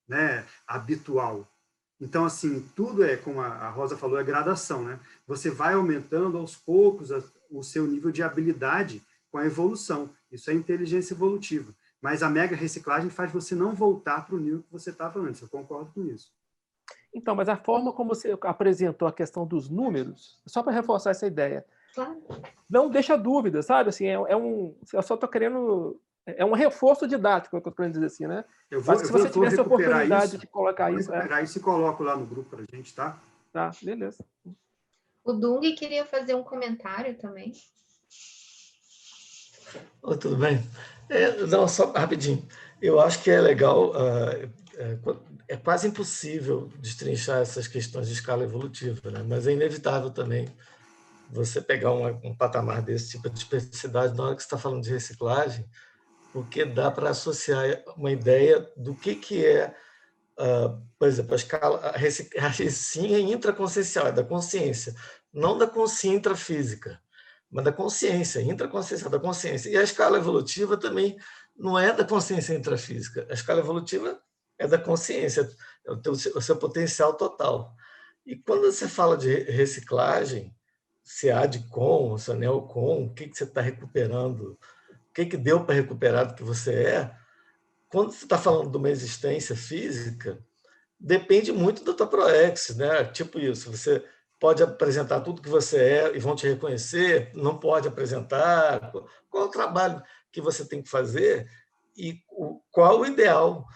Speaker 1: né? Habitual. Então, assim, tudo como a Rosa falou, é gradação, né? Você vai aumentando aos poucos o seu nível de habilidade com a evolução. Isso é inteligência evolutiva. Mas a mega reciclagem faz você não voltar para o nível que você estava antes. Eu concordo com isso.
Speaker 8: Então, mas a forma como você apresentou a questão dos números, só para reforçar essa ideia,
Speaker 3: Claro.
Speaker 8: não deixa dúvida, sabe? Assim, eu só estou querendo... É um reforço didático, que eu estou querendo dizer assim, né?
Speaker 1: Mas se você tivesse a oportunidade
Speaker 8: de colocar isso...
Speaker 1: Isso e coloco lá no grupo para a gente, tá?
Speaker 8: Tá, beleza.
Speaker 3: O Dung queria fazer um comentário também.
Speaker 14: Oh, tudo bem? Não, só rapidinho. Eu acho que é legal, é quase impossível destrinchar essas questões de escala evolutiva, né? Mas é inevitável também você pegar um patamar desse tipo de especificidade na hora que você está falando de reciclagem, porque dá para associar uma ideia do que é, por exemplo, a escala, a recim é intraconsciencial, é da consciência, não da consciência intrafísica, mas da consciência, intraconsciencial, da consciência. E a escala evolutiva também não é da consciência intrafísica, a escala evolutiva é da consciência, é o seu potencial total. E quando você fala de reciclagem, se há de com, se é neocom, o que você está recuperando, o que deu para recuperar do que você é, quando você está falando de uma existência física, depende muito da tua proex, né? Tipo isso, você pode apresentar tudo que você é e vão te reconhecer, não pode apresentar, qual é o trabalho que você tem que fazer e qual o ideal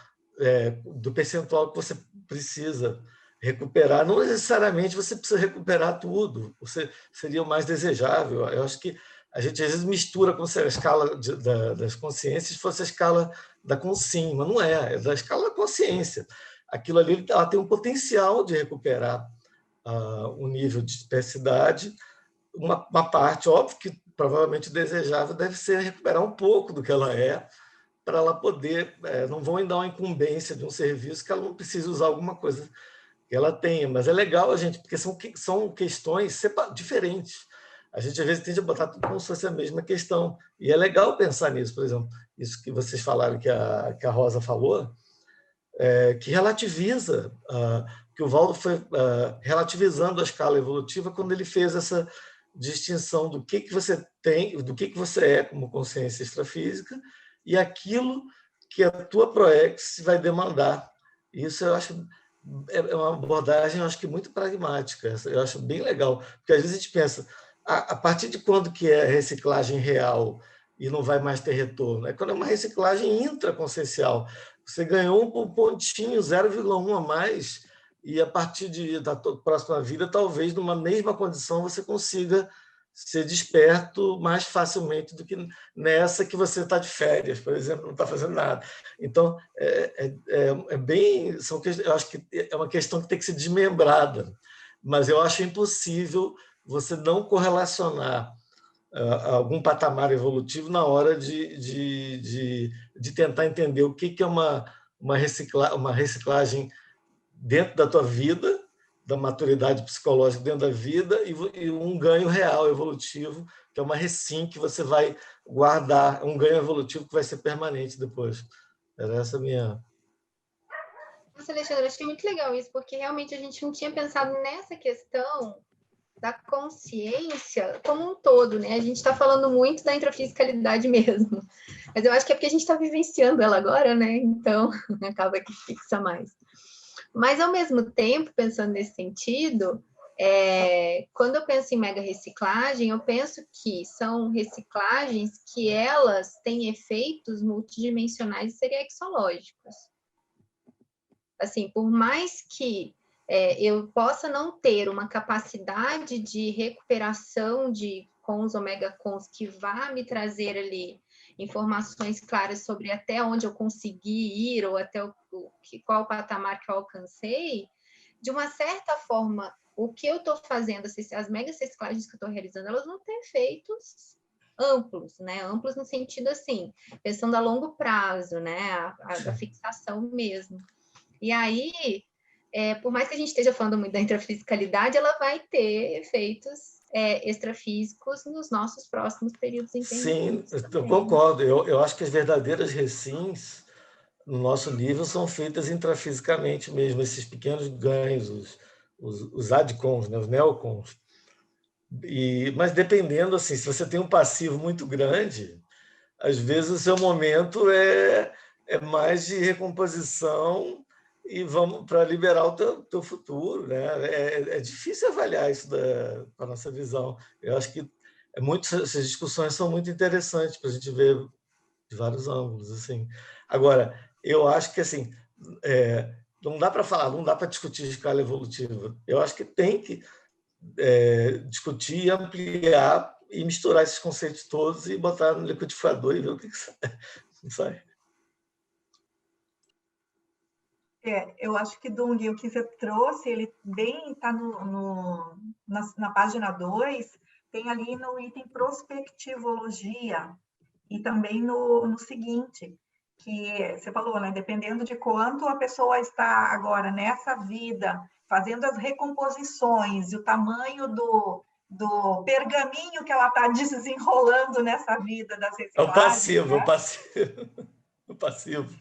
Speaker 14: do percentual que você precisa recuperar. Não necessariamente você precisa recuperar tudo, seria o mais desejável. Eu acho que a gente às vezes mistura como se a escala das consciências fosse a escala da consciência, mas não é da escala da consciência. Aquilo ali ela tem um potencial de recuperar um nível de especificidade, uma parte, óbvio que provavelmente desejável deve ser recuperar um pouco do que ela é, para ela poder, não vão dar uma incumbência de um serviço que ela não precisa usar alguma coisa que ela tenha, mas é legal a gente, porque são questões diferentes. A gente às vezes tende a botar tudo como se fosse a mesma questão, e é legal pensar nisso, por exemplo, isso que vocês falaram, que a Rosa falou, que relativiza, que o Valdo foi relativizando a escala evolutiva quando ele fez essa distinção do que você tem, do que você é como consciência extrafísica e aquilo que a tua proex vai demandar. Isso eu acho é uma abordagem, eu acho que muito pragmática, eu acho bem legal, porque às vezes a gente pensa, a partir de quando que é reciclagem real e não vai mais ter retorno? É quando é uma reciclagem intraconsciencial. Você ganhou um pontinho, 0,1 a mais, e a partir da próxima vida, talvez, numa mesma condição, você consiga ser desperto mais facilmente do que nessa que você está de férias, por exemplo, não está fazendo nada. Então, eu acho que é uma questão que tem que ser desmembrada, mas eu acho impossível você não correlacionar algum patamar evolutivo na hora de tentar entender o que é uma reciclagem dentro da tua vida, da maturidade psicológica dentro da vida e um ganho real evolutivo, que é uma recim que você vai guardar, um ganho evolutivo que vai ser permanente depois. Era essa a minha...
Speaker 3: Nossa, Alexandre, achei muito legal isso, porque realmente a gente não tinha pensado nessa questão da consciência como um todo, né? A gente está falando muito da intrafisicalidade mesmo, mas eu acho que é porque a gente está vivenciando ela agora, né? Então, acaba que fixa mais. Mas, ao mesmo tempo, pensando nesse sentido, Quando eu penso em mega reciclagem, eu penso que são reciclagens que elas têm efeitos multidimensionais e serexológicos. Assim, por mais que eu possa não ter uma capacidade de recuperação de cons, ômega cons, que vá me trazer ali informações claras sobre até onde eu consegui ir ou até qual patamar que eu alcancei, de uma certa forma, o que eu estou fazendo, as mega reciclagens que eu estou realizando, elas vão ter efeitos amplos, né? Amplos no sentido, assim, pensando a longo prazo, né? A fixação mesmo. E aí, por mais que a gente esteja falando muito da intrafisicalidade, ela vai ter efeitos extrafísicos nos nossos próximos períodos intermissivos.
Speaker 14: Sim, eu concordo. Eu acho que as verdadeiras recins, no nosso nível, são feitas intrafisicamente mesmo, esses pequenos ganhos, os adcons, né, os neocons. Mas dependendo, assim, se você tem um passivo muito grande, às vezes o seu momento é mais de recomposição e vamos para liberar o teu futuro, né? É difícil avaliar isso com a nossa visão. Eu acho que essas discussões são muito interessantes para a gente ver de vários ângulos, assim. Agora, eu acho que assim não dá para falar, não dá para discutir escala evolutiva. Eu acho que tem que discutir, ampliar e misturar esses conceitos todos e botar no liquidificador e ver o que sai.
Speaker 2: Eu acho que, Dung, o que você trouxe, ele bem está na página 2, tem ali no item prospectivologia, e também no seguinte, que você falou, né? Dependendo de quanto a pessoa está agora nessa vida, fazendo as recomposições, e o tamanho do pergaminho que ela está desenrolando nessa vida das reciclagens.
Speaker 14: É o
Speaker 2: né?
Speaker 14: O passivo.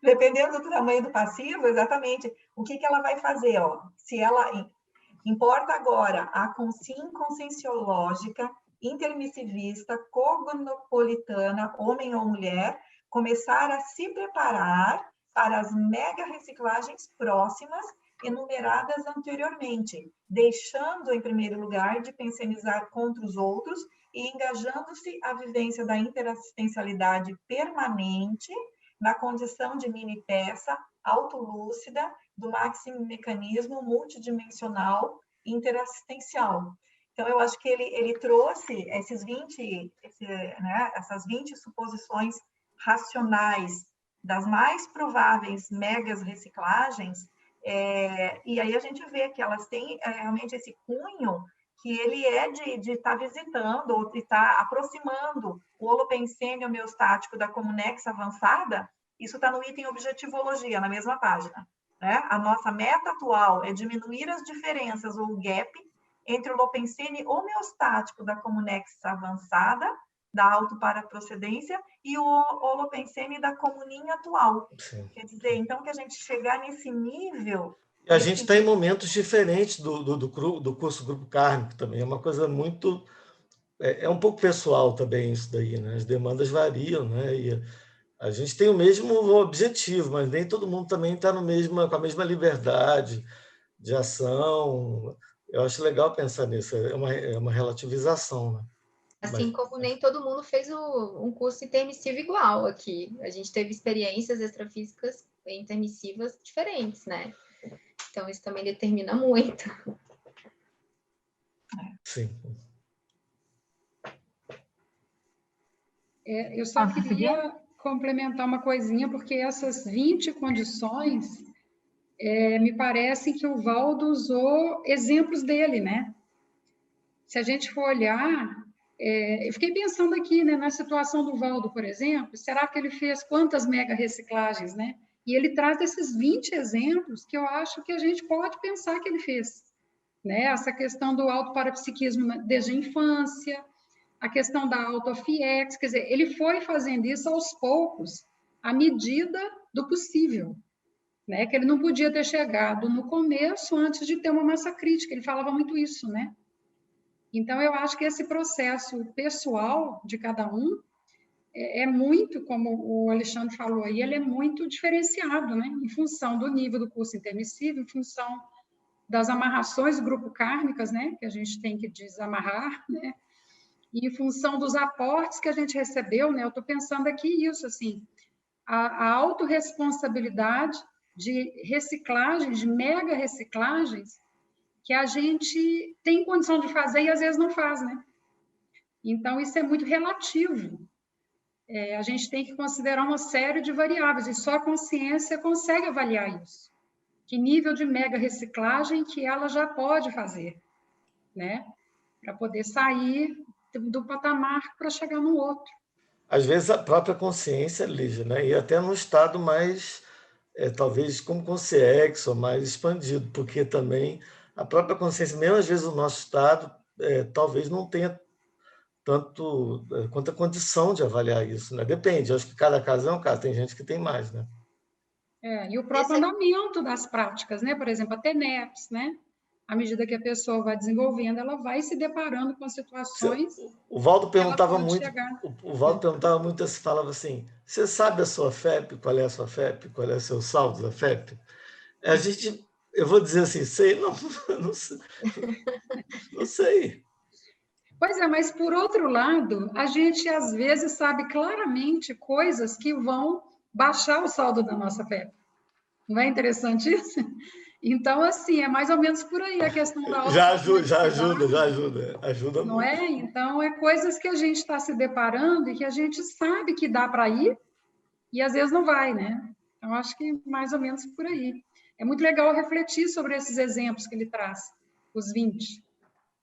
Speaker 2: Dependendo do tamanho do passivo, exatamente, o que ela vai fazer? Ó? Se ela importa agora a conscienciológica, intermissivista, cognopolitana, homem ou mulher, começar a se preparar para as mega reciclagens próximas enumeradas anteriormente, deixando, em primeiro lugar, de pensionizar contra os outros e engajando-se a vivência da interassistencialidade permanente na condição de mini-peça autolúcida do maximecanismo multidimensional interassistencial. Então, eu acho que ele trouxe essas 20 suposições racionais das mais prováveis megas reciclagens, e aí a gente vê que elas têm realmente esse cunho que ele de estar visitando ou de estar aproximando o holopensene homeostático da Comunex avançada. Isso está no item objetivologia, na mesma página. Né? A nossa meta atual é diminuir as diferenças ou o gap entre o holopensene homeostático da Comunex avançada, da autoparaprocedência, e o holopensene da comuninha atual. Sim. Quer dizer, então, que a gente chegar nesse nível...
Speaker 14: E a gente está em momentos diferentes do curso Grupo Kármico também. É uma coisa muito... É um pouco pessoal também isso daí, né? As demandas variam, né? E a gente tem o mesmo objetivo, mas nem todo mundo também está com a mesma liberdade de ação. Eu acho legal pensar nisso. É uma relativização, né?
Speaker 3: Assim como nem todo mundo fez um curso intermissivo igual aqui. A gente teve experiências extrafísicas intermissivas diferentes, né? Então, isso também determina muito.
Speaker 14: Sim.
Speaker 12: Eu só queria complementar uma coisinha, porque essas 20 condições, me parece que o Valdo usou exemplos dele, né? Se a gente for olhar, eu fiquei pensando aqui, né, na situação do Valdo, por exemplo, será que ele fez quantas mega reciclagens, né? E ele traz esses 20 exemplos que eu acho que a gente pode pensar que ele fez. Né? Essa questão do autoparapsiquismo desde a infância, a questão da autofiex, quer dizer, ele foi fazendo isso aos poucos, à medida do possível. Né? Que ele não podia ter chegado no começo antes de ter uma massa crítica, ele falava muito isso, né? Então, eu acho que esse processo pessoal de cada um é muito, como o Alexandre falou aí, ele é muito diferenciado, né? Em função do nível do curso intermissivo, em função das amarrações grupo-kármicas, né, que a gente tem que desamarrar, né, e em função dos aportes que a gente recebeu, né, eu estou pensando aqui isso, assim, a autorresponsabilidade de reciclagem, de mega reciclagens, que a gente tem condição de fazer e às vezes não faz, né? Então, isso é muito relativo. A gente tem que considerar uma série de variáveis, e só a consciência consegue avaliar isso. Que nível de mega reciclagem que ela já pode fazer, né? Para poder sair do patamar para chegar no outro.
Speaker 14: Às vezes a própria consciência, Lígia, né? E até num estado mais, talvez como consciência, ou mais expandido, porque também a própria consciência, mesmo às vezes o nosso estado, talvez não tenha tanto quanta condição de avaliar isso, né? Depende, acho que cada caso é um caso, tem gente que tem mais, né?
Speaker 12: E o próprio andamento das práticas, né? Por exemplo, a TENEPS, né? À medida que a pessoa vai desenvolvendo, ela vai se deparando com situações.
Speaker 14: O Valdo perguntava muito, se falava assim: você sabe a sua FEP, qual é a sua FEP, qual é o seu saldo da FEP? Eu vou dizer assim, sei, não sei. Não sei.
Speaker 12: Pois é, mas por outro lado, a gente às vezes sabe claramente coisas que vão baixar o saldo da nossa FEP. Não é interessante isso? Então, assim, é mais ou menos por aí a questão da
Speaker 14: ajuda
Speaker 12: não
Speaker 14: muito.
Speaker 12: É? Então, é coisas que a gente está se deparando e que a gente sabe que dá para ir e às vezes não vai, né? Então, acho que mais ou menos por aí. É muito legal refletir sobre esses exemplos que ele traz, os 20.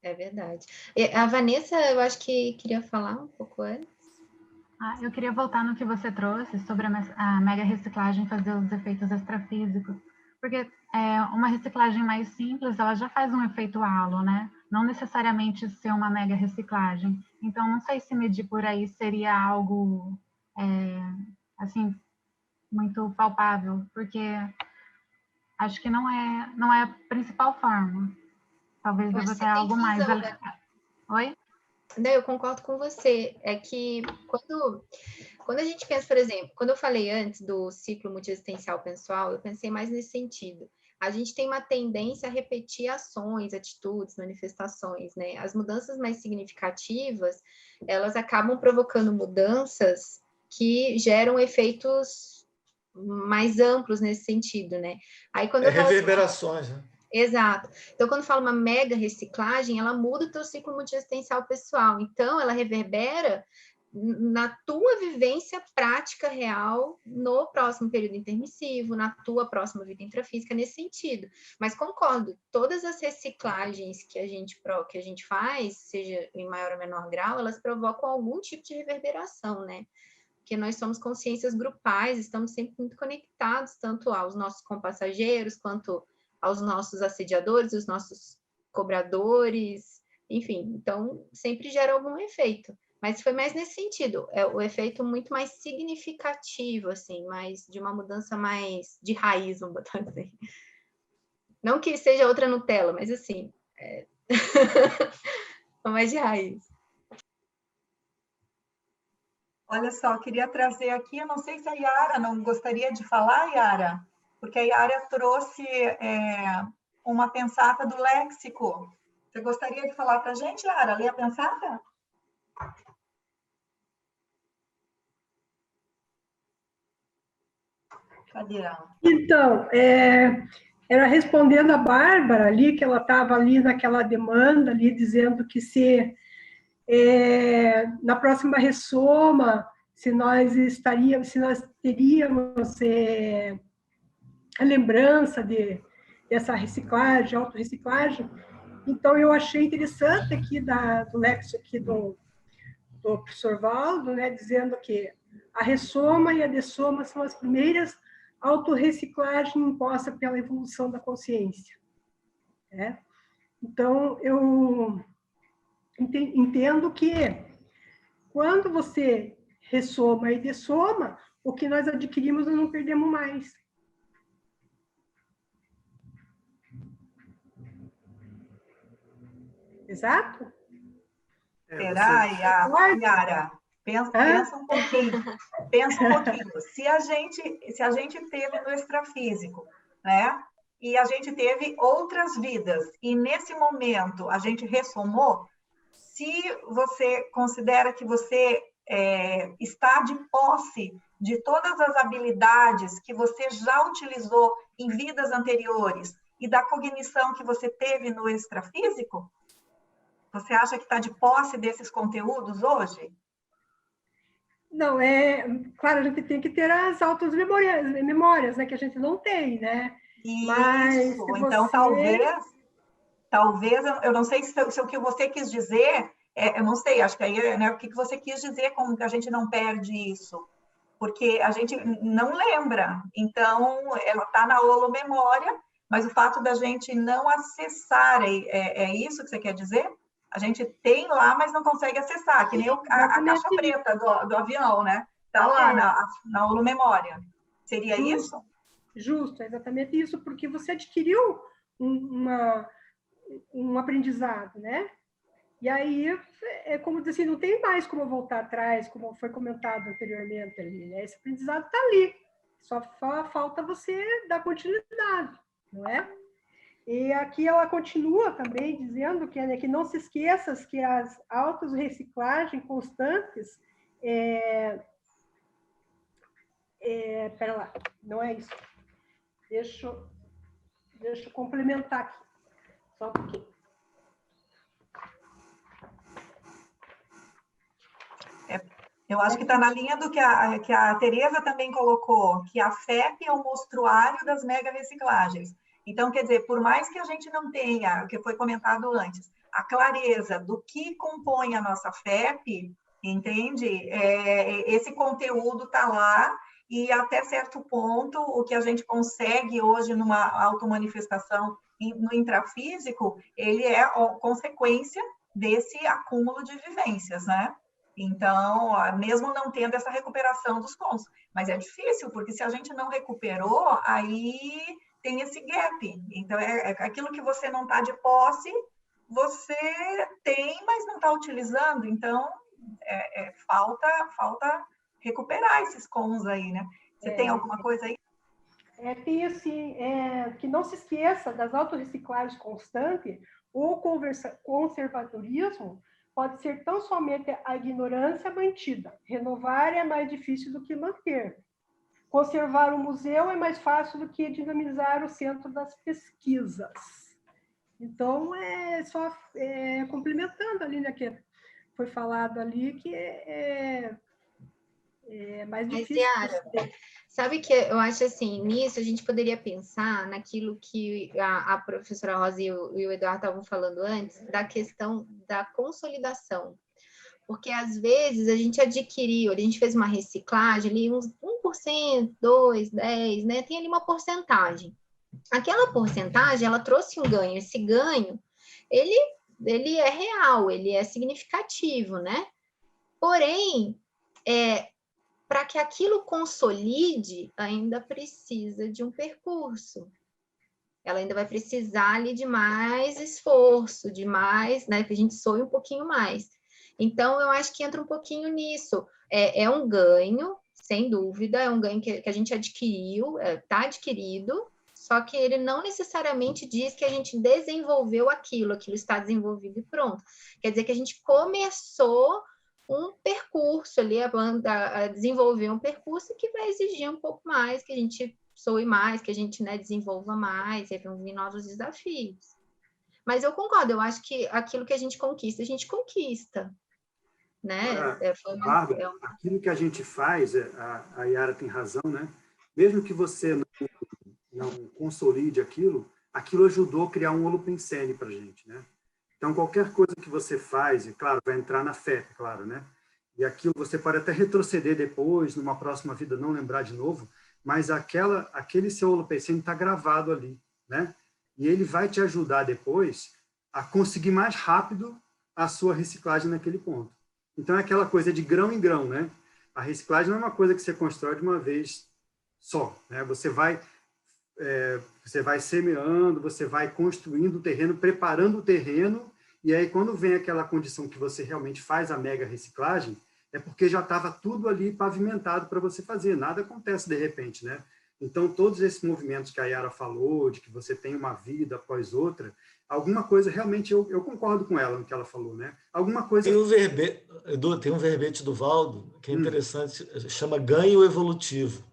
Speaker 3: É verdade. A Vanessa, eu acho que queria falar um pouco antes.
Speaker 15: Eu queria voltar no que você trouxe sobre a mega reciclagem fazer os efeitos extrafísicos, porque uma reciclagem mais simples, ela já faz um efeito halo, né? Não necessariamente ser uma mega reciclagem. Então, não sei se medir por aí seria algo, assim, muito palpável, porque acho que não é a principal forma. Talvez deva ter algo mais. Oi?
Speaker 3: Não, eu concordo com você. É que quando a gente pensa, por exemplo, quando eu falei antes do ciclo multiexistencial pessoal, eu pensei mais nesse sentido. A gente tem uma tendência a repetir ações, atitudes, manifestações, né? As mudanças mais significativas, elas acabam provocando mudanças que geram efeitos mais amplos nesse sentido, né? Aí, quando
Speaker 14: reverberações, né?
Speaker 3: Exato. Então, quando fala uma mega reciclagem, ela muda o teu ciclo multiexistencial pessoal. Então, ela reverbera na tua vivência prática real no próximo período intermissivo, na tua próxima vida intrafísica, nesse sentido. Mas concordo, todas as reciclagens que a gente faz, seja em maior ou menor grau, elas provocam algum tipo de reverberação, né? Porque nós somos consciências grupais, estamos sempre muito conectados, tanto aos nossos compassageiros, quanto aos nossos assediadores, os nossos cobradores, enfim, então sempre gera algum efeito, mas foi mais nesse sentido, o efeito muito mais significativo, assim, mais de uma mudança mais de raiz, vamos botar assim. Não que seja outra Nutella, mas assim, mais de raiz.
Speaker 2: Olha só, queria trazer aqui, eu não sei se a Yara não gostaria de falar, Yara, porque a Yara trouxe uma pensata do léxico. Você gostaria de falar para a gente, Yara, ler a pensata? Cadê ela?
Speaker 16: Então, era respondendo a Bárbara ali, que ela estava ali naquela demanda, ali dizendo que se na próxima ressoma, se nós teríamos a lembrança dessa reciclagem, autorreciclagem. Então, eu achei interessante aqui do léxico aqui do professor Valdo, né, dizendo que a ressoma e a dessoma são as primeiras autorreciclagens impostas pela evolução da consciência. Né? Então, eu entendo que quando você ressoma e dessoma, o que nós adquirimos nós não perdemos mais. Exato?
Speaker 2: Será, Yara? Pensa um pouquinho. Pensa um pouquinho. Se a gente teve no extrafísico, né? e a gente teve outras vidas, e nesse momento a gente ressomou. Se você considera que você está de posse de todas as habilidades que você já utilizou em vidas anteriores e da cognição que você teve no extrafísico, você acha que está de posse desses conteúdos hoje?
Speaker 16: Não, claro, a gente tem que ter as autas memórias, né, que a gente não tem, né?
Speaker 2: Isso,
Speaker 16: mas
Speaker 2: então talvez, eu não sei se o que você quis dizer, eu não sei, acho que aí, né, o que você quis dizer, como que a gente não perde isso? Porque a gente não lembra, então ela está na holomemória, mas o fato da gente não acessar, é isso que você quer dizer? A gente tem lá, mas não consegue acessar, que nem a caixa preta do avião, né? Está lá na holomemória. Seria isso?
Speaker 16: Justo, é exatamente isso, porque você adquiriu um aprendizado, né? E aí, como dizer assim, não tem mais como voltar atrás, como foi comentado anteriormente ali, né? Esse aprendizado está ali, só falta você dar continuidade, não é? E aqui ela continua também dizendo que não se esqueça que as autorreciclagens constantes... Pera lá, não é isso. Deixa eu complementar aqui, só um pouquinho.
Speaker 2: Eu acho que está na linha do que a Tereza também colocou, que a FEP é o mostruário das mega reciclagens. Então, quer dizer, por mais que a gente não tenha, o que foi comentado antes, a clareza do que compõe a nossa FEP, entende? Esse conteúdo está lá e, até certo ponto, o que a gente consegue hoje numa automanifestação no intrafísico, ele é consequência desse acúmulo de vivências, né? Então, mesmo não tendo essa recuperação dos cons. Mas é difícil, porque se a gente não recuperou, aí tem esse gap. Então, aquilo que você não está de posse, você tem, mas não está utilizando. Então, falta recuperar esses cons aí, né? Você tem alguma coisa aí?
Speaker 16: Tem assim, que não se esqueça das autorreciclagens constantes ou conservadorismo pode ser tão somente a ignorância mantida. Renovar é mais difícil do que manter. Conservar um museu é mais fácil do que dinamizar o centro das pesquisas. Então, só complementando ali, né, que foi falado ali, que é mais difícil.
Speaker 3: Mas, Yara, sabe que eu acho assim, nisso a gente poderia pensar naquilo que a professora Rosa e o Eduardo estavam falando antes, da questão da consolidação. Porque, às vezes, a gente adquiriu, a gente fez uma reciclagem ali, uns 1%, 2%, 10%, né? Tem ali uma porcentagem. Aquela porcentagem, ela trouxe um ganho. Esse ganho, ele é real, ele é significativo, né? Porém, para que aquilo consolide, ainda precisa de um percurso. Ela ainda vai precisar ali de mais esforço, de mais, né? Que a gente soe um pouquinho mais. Então, eu acho que entra um pouquinho nisso. É um ganho, sem dúvida, é um ganho que a gente adquiriu, está adquirido, só que ele não necessariamente diz que a gente desenvolveu aquilo está desenvolvido e pronto. Quer dizer que a gente começou um percurso ali, a desenvolver um percurso que vai exigir um pouco mais, que a gente soe mais, que a gente, né, desenvolva mais, e vão vir novos desafios. Mas eu concordo, eu acho que aquilo que a gente conquista, né?
Speaker 1: Bárbara, aquilo que a gente faz, a Yara tem razão, né? Mesmo que você não consolide aquilo ajudou a criar um holopensene para a gente, né? Então, qualquer coisa que você faz, e claro, vai entrar na fé, claro, né? E aquilo você pode até retroceder depois, numa próxima vida, não lembrar de novo, mas aquele seu holopensene está gravado ali, né? E ele vai te ajudar depois a conseguir mais rápido a sua reciclagem naquele ponto. Então, é aquela coisa de grão em grão, né? A reciclagem não é uma coisa que você constrói de uma vez só, né? Você vai semeando, você vai construindo o terreno, preparando o terreno, e aí quando vem aquela condição que você realmente faz a mega reciclagem, é porque já estava tudo ali pavimentado para você fazer, nada acontece de repente, né? Então, todos esses movimentos que a Yara falou, de que você tem uma vida após outra, alguma coisa, realmente, eu concordo com ela no que ela falou, né? Alguma coisa...
Speaker 14: Edu, tem um verbete do Valdo, que é interessante, chama ganho evolutivo.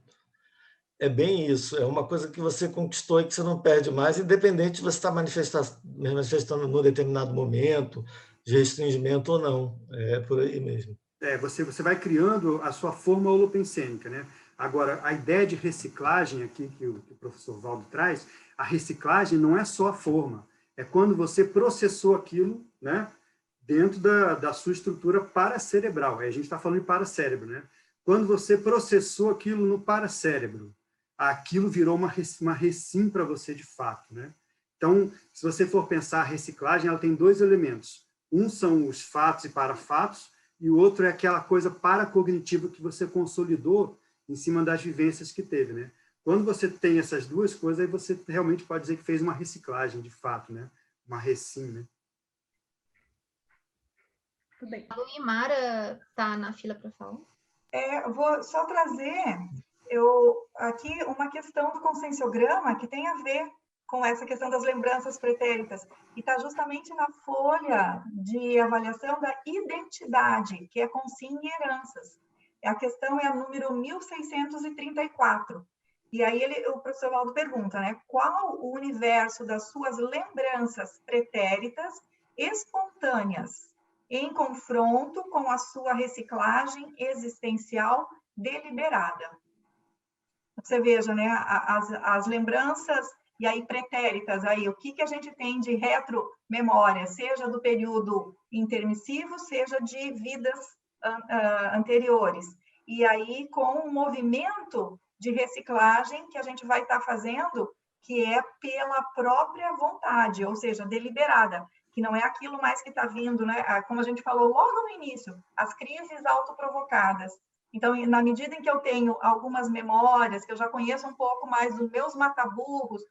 Speaker 14: É bem isso, é uma coisa que você conquistou e que você não perde mais, independente de você estar manifestando num determinado momento, de restringimento ou não. É por aí mesmo.
Speaker 1: Você vai criando a sua forma holopensênica, né? Agora, a ideia de reciclagem aqui que o professor Valdo traz, a reciclagem não é só a forma, é quando você processou aquilo, né, dentro da sua estrutura paracerebral. Aí a gente está falando de paracérebro, né? Quando você processou aquilo no paracérebro, aquilo virou uma recim para você de fato, né? Então, se você for pensar a reciclagem, ela tem dois elementos. Um são os fatos e parafatos, e o outro é aquela coisa paracognitiva que você consolidou em cima das vivências que teve, né? Quando você tem essas duas coisas, aí você realmente pode dizer que fez uma reciclagem, de fato, né? Uma recim, né?
Speaker 3: Tudo bem. A Luimara está na fila para falar.
Speaker 2: Eu vou só trazer aqui uma questão do conscienciograma que tem a ver com essa questão das lembranças pretéritas, e está justamente na folha de avaliação da identidade, que é consciência e heranças. A questão é a número 1634. E aí o professor Valdo pergunta, né, qual o universo das suas lembranças pretéritas espontâneas em confronto com a sua reciclagem existencial deliberada? Você veja, né, as lembranças e aí pretéritas, aí, o que a gente tem de retromemória, seja do período intermissivo, seja de vidas anteriores. E aí, com um movimento de reciclagem que a gente vai estar fazendo, que é pela própria vontade, ou seja, deliberada, que não é aquilo mais que está vindo, né? Como a gente falou logo no início, as crises autoprovocadas. Então, na medida em que eu tenho algumas memórias, que eu já conheço um pouco mais dos meus mataburros,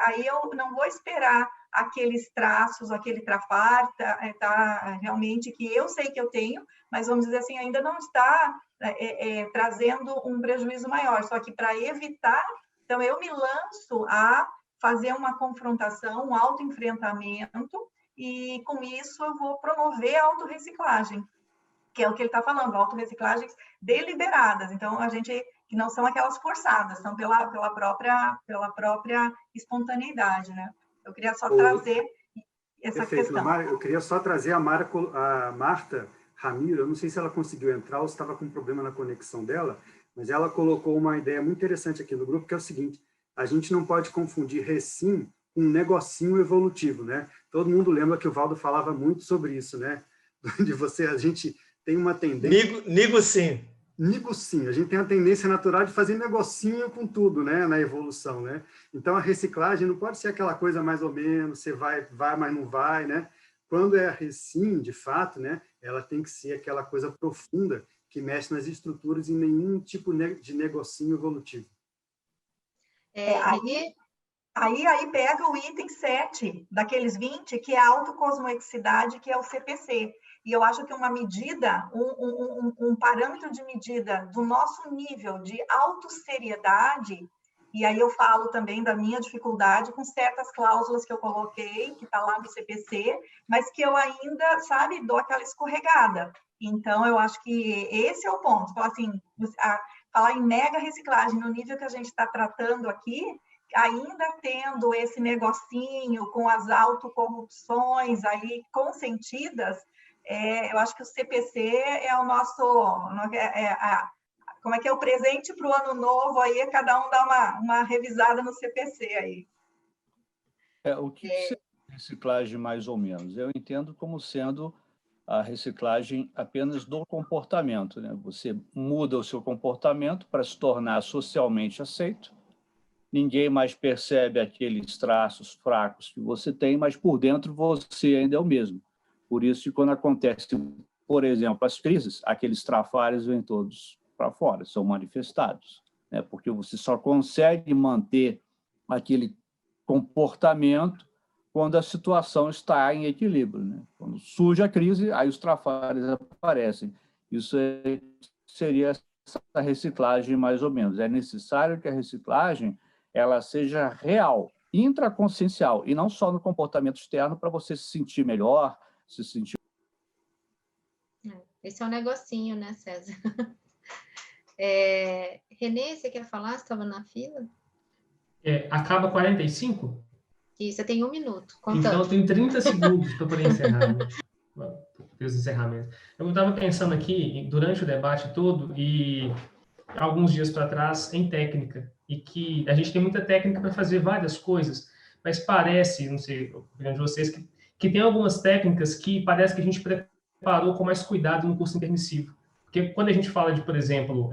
Speaker 2: aí eu não vou esperar aqueles traços, aquele trafar, realmente que eu sei que eu tenho, mas vamos dizer assim, ainda não está trazendo um prejuízo maior. Só que para evitar, então eu me lanço a fazer uma confrontação, um autoenfrentamento, e com isso eu vou promover a autorreciclagem, que é o que ele está falando, autorreciclagens deliberadas. Então, que não são aquelas forçadas, são pela própria espontaneidade, né? Eu queria só trazer essa questão.
Speaker 1: Lamar, eu queria só trazer a Marta Ramiro, eu não sei se ela conseguiu entrar ou se estava com problema na conexão dela, mas ela colocou uma ideia muito interessante aqui no grupo, que é o seguinte: a gente não pode confundir recim com um negocinho evolutivo, né? Todo mundo lembra que o Valdo falava muito sobre isso, né? A gente tem uma tendência... Nigo-sim. A gente tem a tendência natural de fazer negocinho com tudo, né? Na evolução, né? Então, a reciclagem não pode ser aquela coisa mais ou menos, você vai, mas não vai, né? Quando é a recim, de fato, né? Ela tem que ser aquela coisa profunda que mexe nas estruturas e nenhum tipo de negocinho evolutivo.
Speaker 2: Aí pega o item 7 daqueles 20, que é a autocosmoexidade, que é o CPC. E eu acho que uma medida, um parâmetro de medida do nosso nível de autosseriedade, e aí eu falo também da minha dificuldade com certas cláusulas que eu coloquei, que está lá no CPC, mas que eu ainda, dou aquela escorregada. Então, eu acho que esse é o ponto. Falar assim, falar em mega reciclagem no nível que a gente está tratando aqui, ainda tendo esse negocinho com as autocorrupções aí consentidas, eu acho que o CPC é o nosso... como é que é o presente para o ano novo, aí cada um dá uma revisada no CPC aí.
Speaker 6: O que é reciclagem, mais ou menos? Eu entendo como sendo a reciclagem apenas do comportamento, né? Você muda o seu comportamento para se tornar socialmente aceito, ninguém mais percebe aqueles traços fracos que você tem, mas por dentro você ainda é o mesmo. Por isso que quando acontece, por exemplo, as crises, aqueles trafares vêm todos para fora, são manifestados, né? Porque você só consegue manter aquele comportamento quando a situação está em equilíbrio, né? Quando surge a crise, aí os trafares aparecem. Isso seria reciclagem, mais ou menos. É necessário que a reciclagem ela seja real, intraconsciencial, e não só no comportamento externo para você se sentir melhor, se sentir...
Speaker 3: Esse é um negocinho, né, César? Renê, você quer falar? Você estava na fila?
Speaker 11: Acaba 45?
Speaker 3: Isso, você tem 1 minuto. Contando.
Speaker 11: Então, eu tenho 30 segundos para poder encerrar, né? Os encerramentos. Eu estava pensando aqui, durante o debate todo, e alguns dias para trás, em técnica, e que a gente tem muita técnica para fazer várias coisas, mas parece, não sei, a opinião de vocês, que tem algumas técnicas que parece que a gente preparou com mais cuidado no curso intermissivo. Porque quando a gente fala de, por exemplo,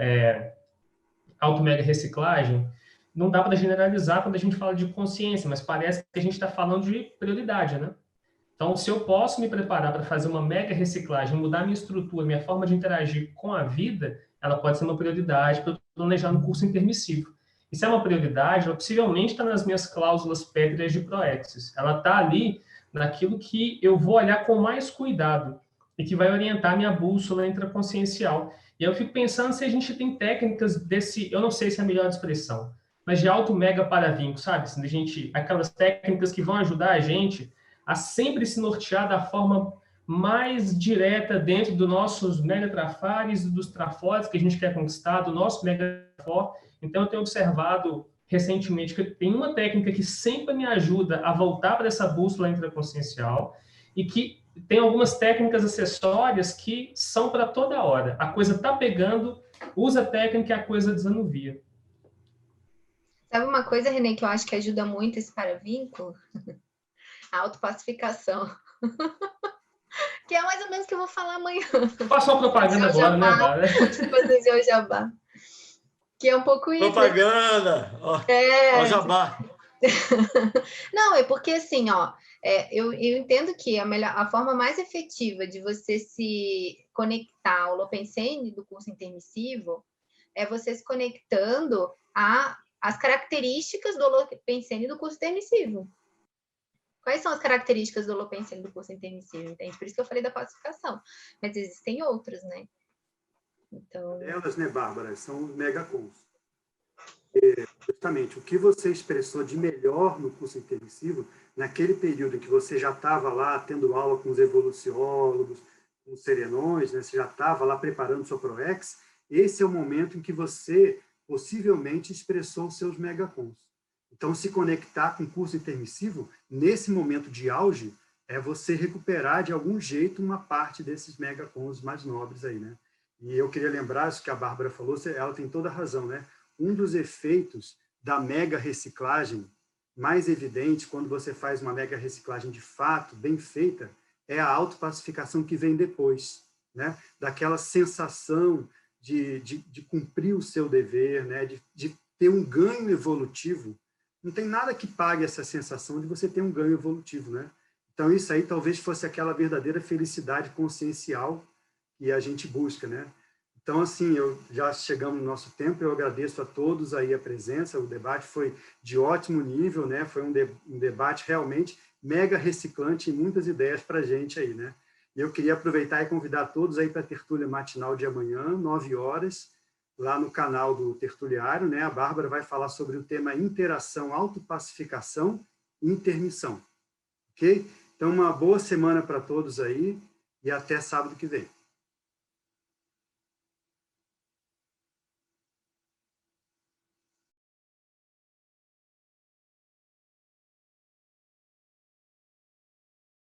Speaker 11: auto-mega reciclagem, não dá para generalizar quando a gente fala de consciência, mas parece que a gente está falando de prioridade, né? Então, se eu posso me preparar para fazer uma mega reciclagem, mudar minha estrutura, minha forma de interagir com a vida, ela pode ser uma prioridade para eu planejar no curso intermissivo. E se é uma prioridade, ela possivelmente está nas minhas cláusulas pétreas de Proexis. Ela está ali naquilo que eu vou olhar com mais cuidado e que vai orientar minha bússola intraconsciencial. E eu fico pensando se a gente tem técnicas desse, eu não sei se é a melhor expressão, mas de auto-mega paravinco, sabe? Aquelas técnicas que vão ajudar a gente a sempre se nortear da forma mais direta dentro dos nossos mega trafares, dos trafores que a gente quer conquistar, do nosso mega trafor. Então, eu tenho observado recentemente que tem uma técnica que sempre me ajuda a voltar para essa bússola intraconsciencial e que tem algumas técnicas acessórias que são para toda hora. A coisa está pegando, usa a técnica e a coisa desanuvia.
Speaker 3: Sabe uma coisa, Renê, que eu acho que ajuda muito esse paravínculo? A autopacificação. Que é mais ou menos o que eu vou falar amanhã.
Speaker 11: Faça uma propaganda agora, né, Bárbara?
Speaker 3: Fazer o jabá. Que é um pouco isso.
Speaker 14: Propaganda! Ó, jabá.
Speaker 3: Não, é porque assim, eu entendo que a forma mais efetiva de você se conectar ao Holopensene do curso intermissivo é você se conectando às características do Holopensene do curso intermissivo. Quais são as características do Holopensene do curso intermissivo? Entende? Por isso que eu falei da pacificação. Mas existem outras, né? Então...
Speaker 1: Elas, né, Bárbara, são os megacons. Justamente, o que você expressou de melhor no curso intermissivo, naquele período em que você já estava lá tendo aula com os evoluciólogos, com os serenões, né, você já estava lá preparando sua ProEx, esse é o momento em que você possivelmente expressou os seus megacons. Então, se conectar com o curso intermissivo, nesse momento de auge, é você recuperar de algum jeito uma parte desses megacons mais nobres aí, né? E eu queria lembrar isso que a Bárbara falou, ela tem toda a razão, né? Um dos efeitos da mega reciclagem mais evidente, quando você faz uma mega reciclagem de fato, bem feita, é a autopacificação que vem depois, né? Daquela sensação de cumprir o seu dever, né? De ter um ganho evolutivo. Não tem nada que pague essa sensação de você ter um ganho evolutivo, né? Então, isso aí talvez fosse aquela verdadeira felicidade consciencial que a gente busca, né? Então, assim, já chegamos no nosso tempo, eu agradeço a todos aí a presença, o debate foi de ótimo nível, né? Foi um debate realmente mega reciclante e muitas ideias para a gente aí, né? E eu queria aproveitar e convidar todos aí para a tertúlia matinal de amanhã, 9 horas, lá no canal do Tertuliário, né? A Bárbara vai falar sobre o tema interação, autopacificação e intermissão. Ok? Então, uma boa semana para todos aí e até sábado que vem.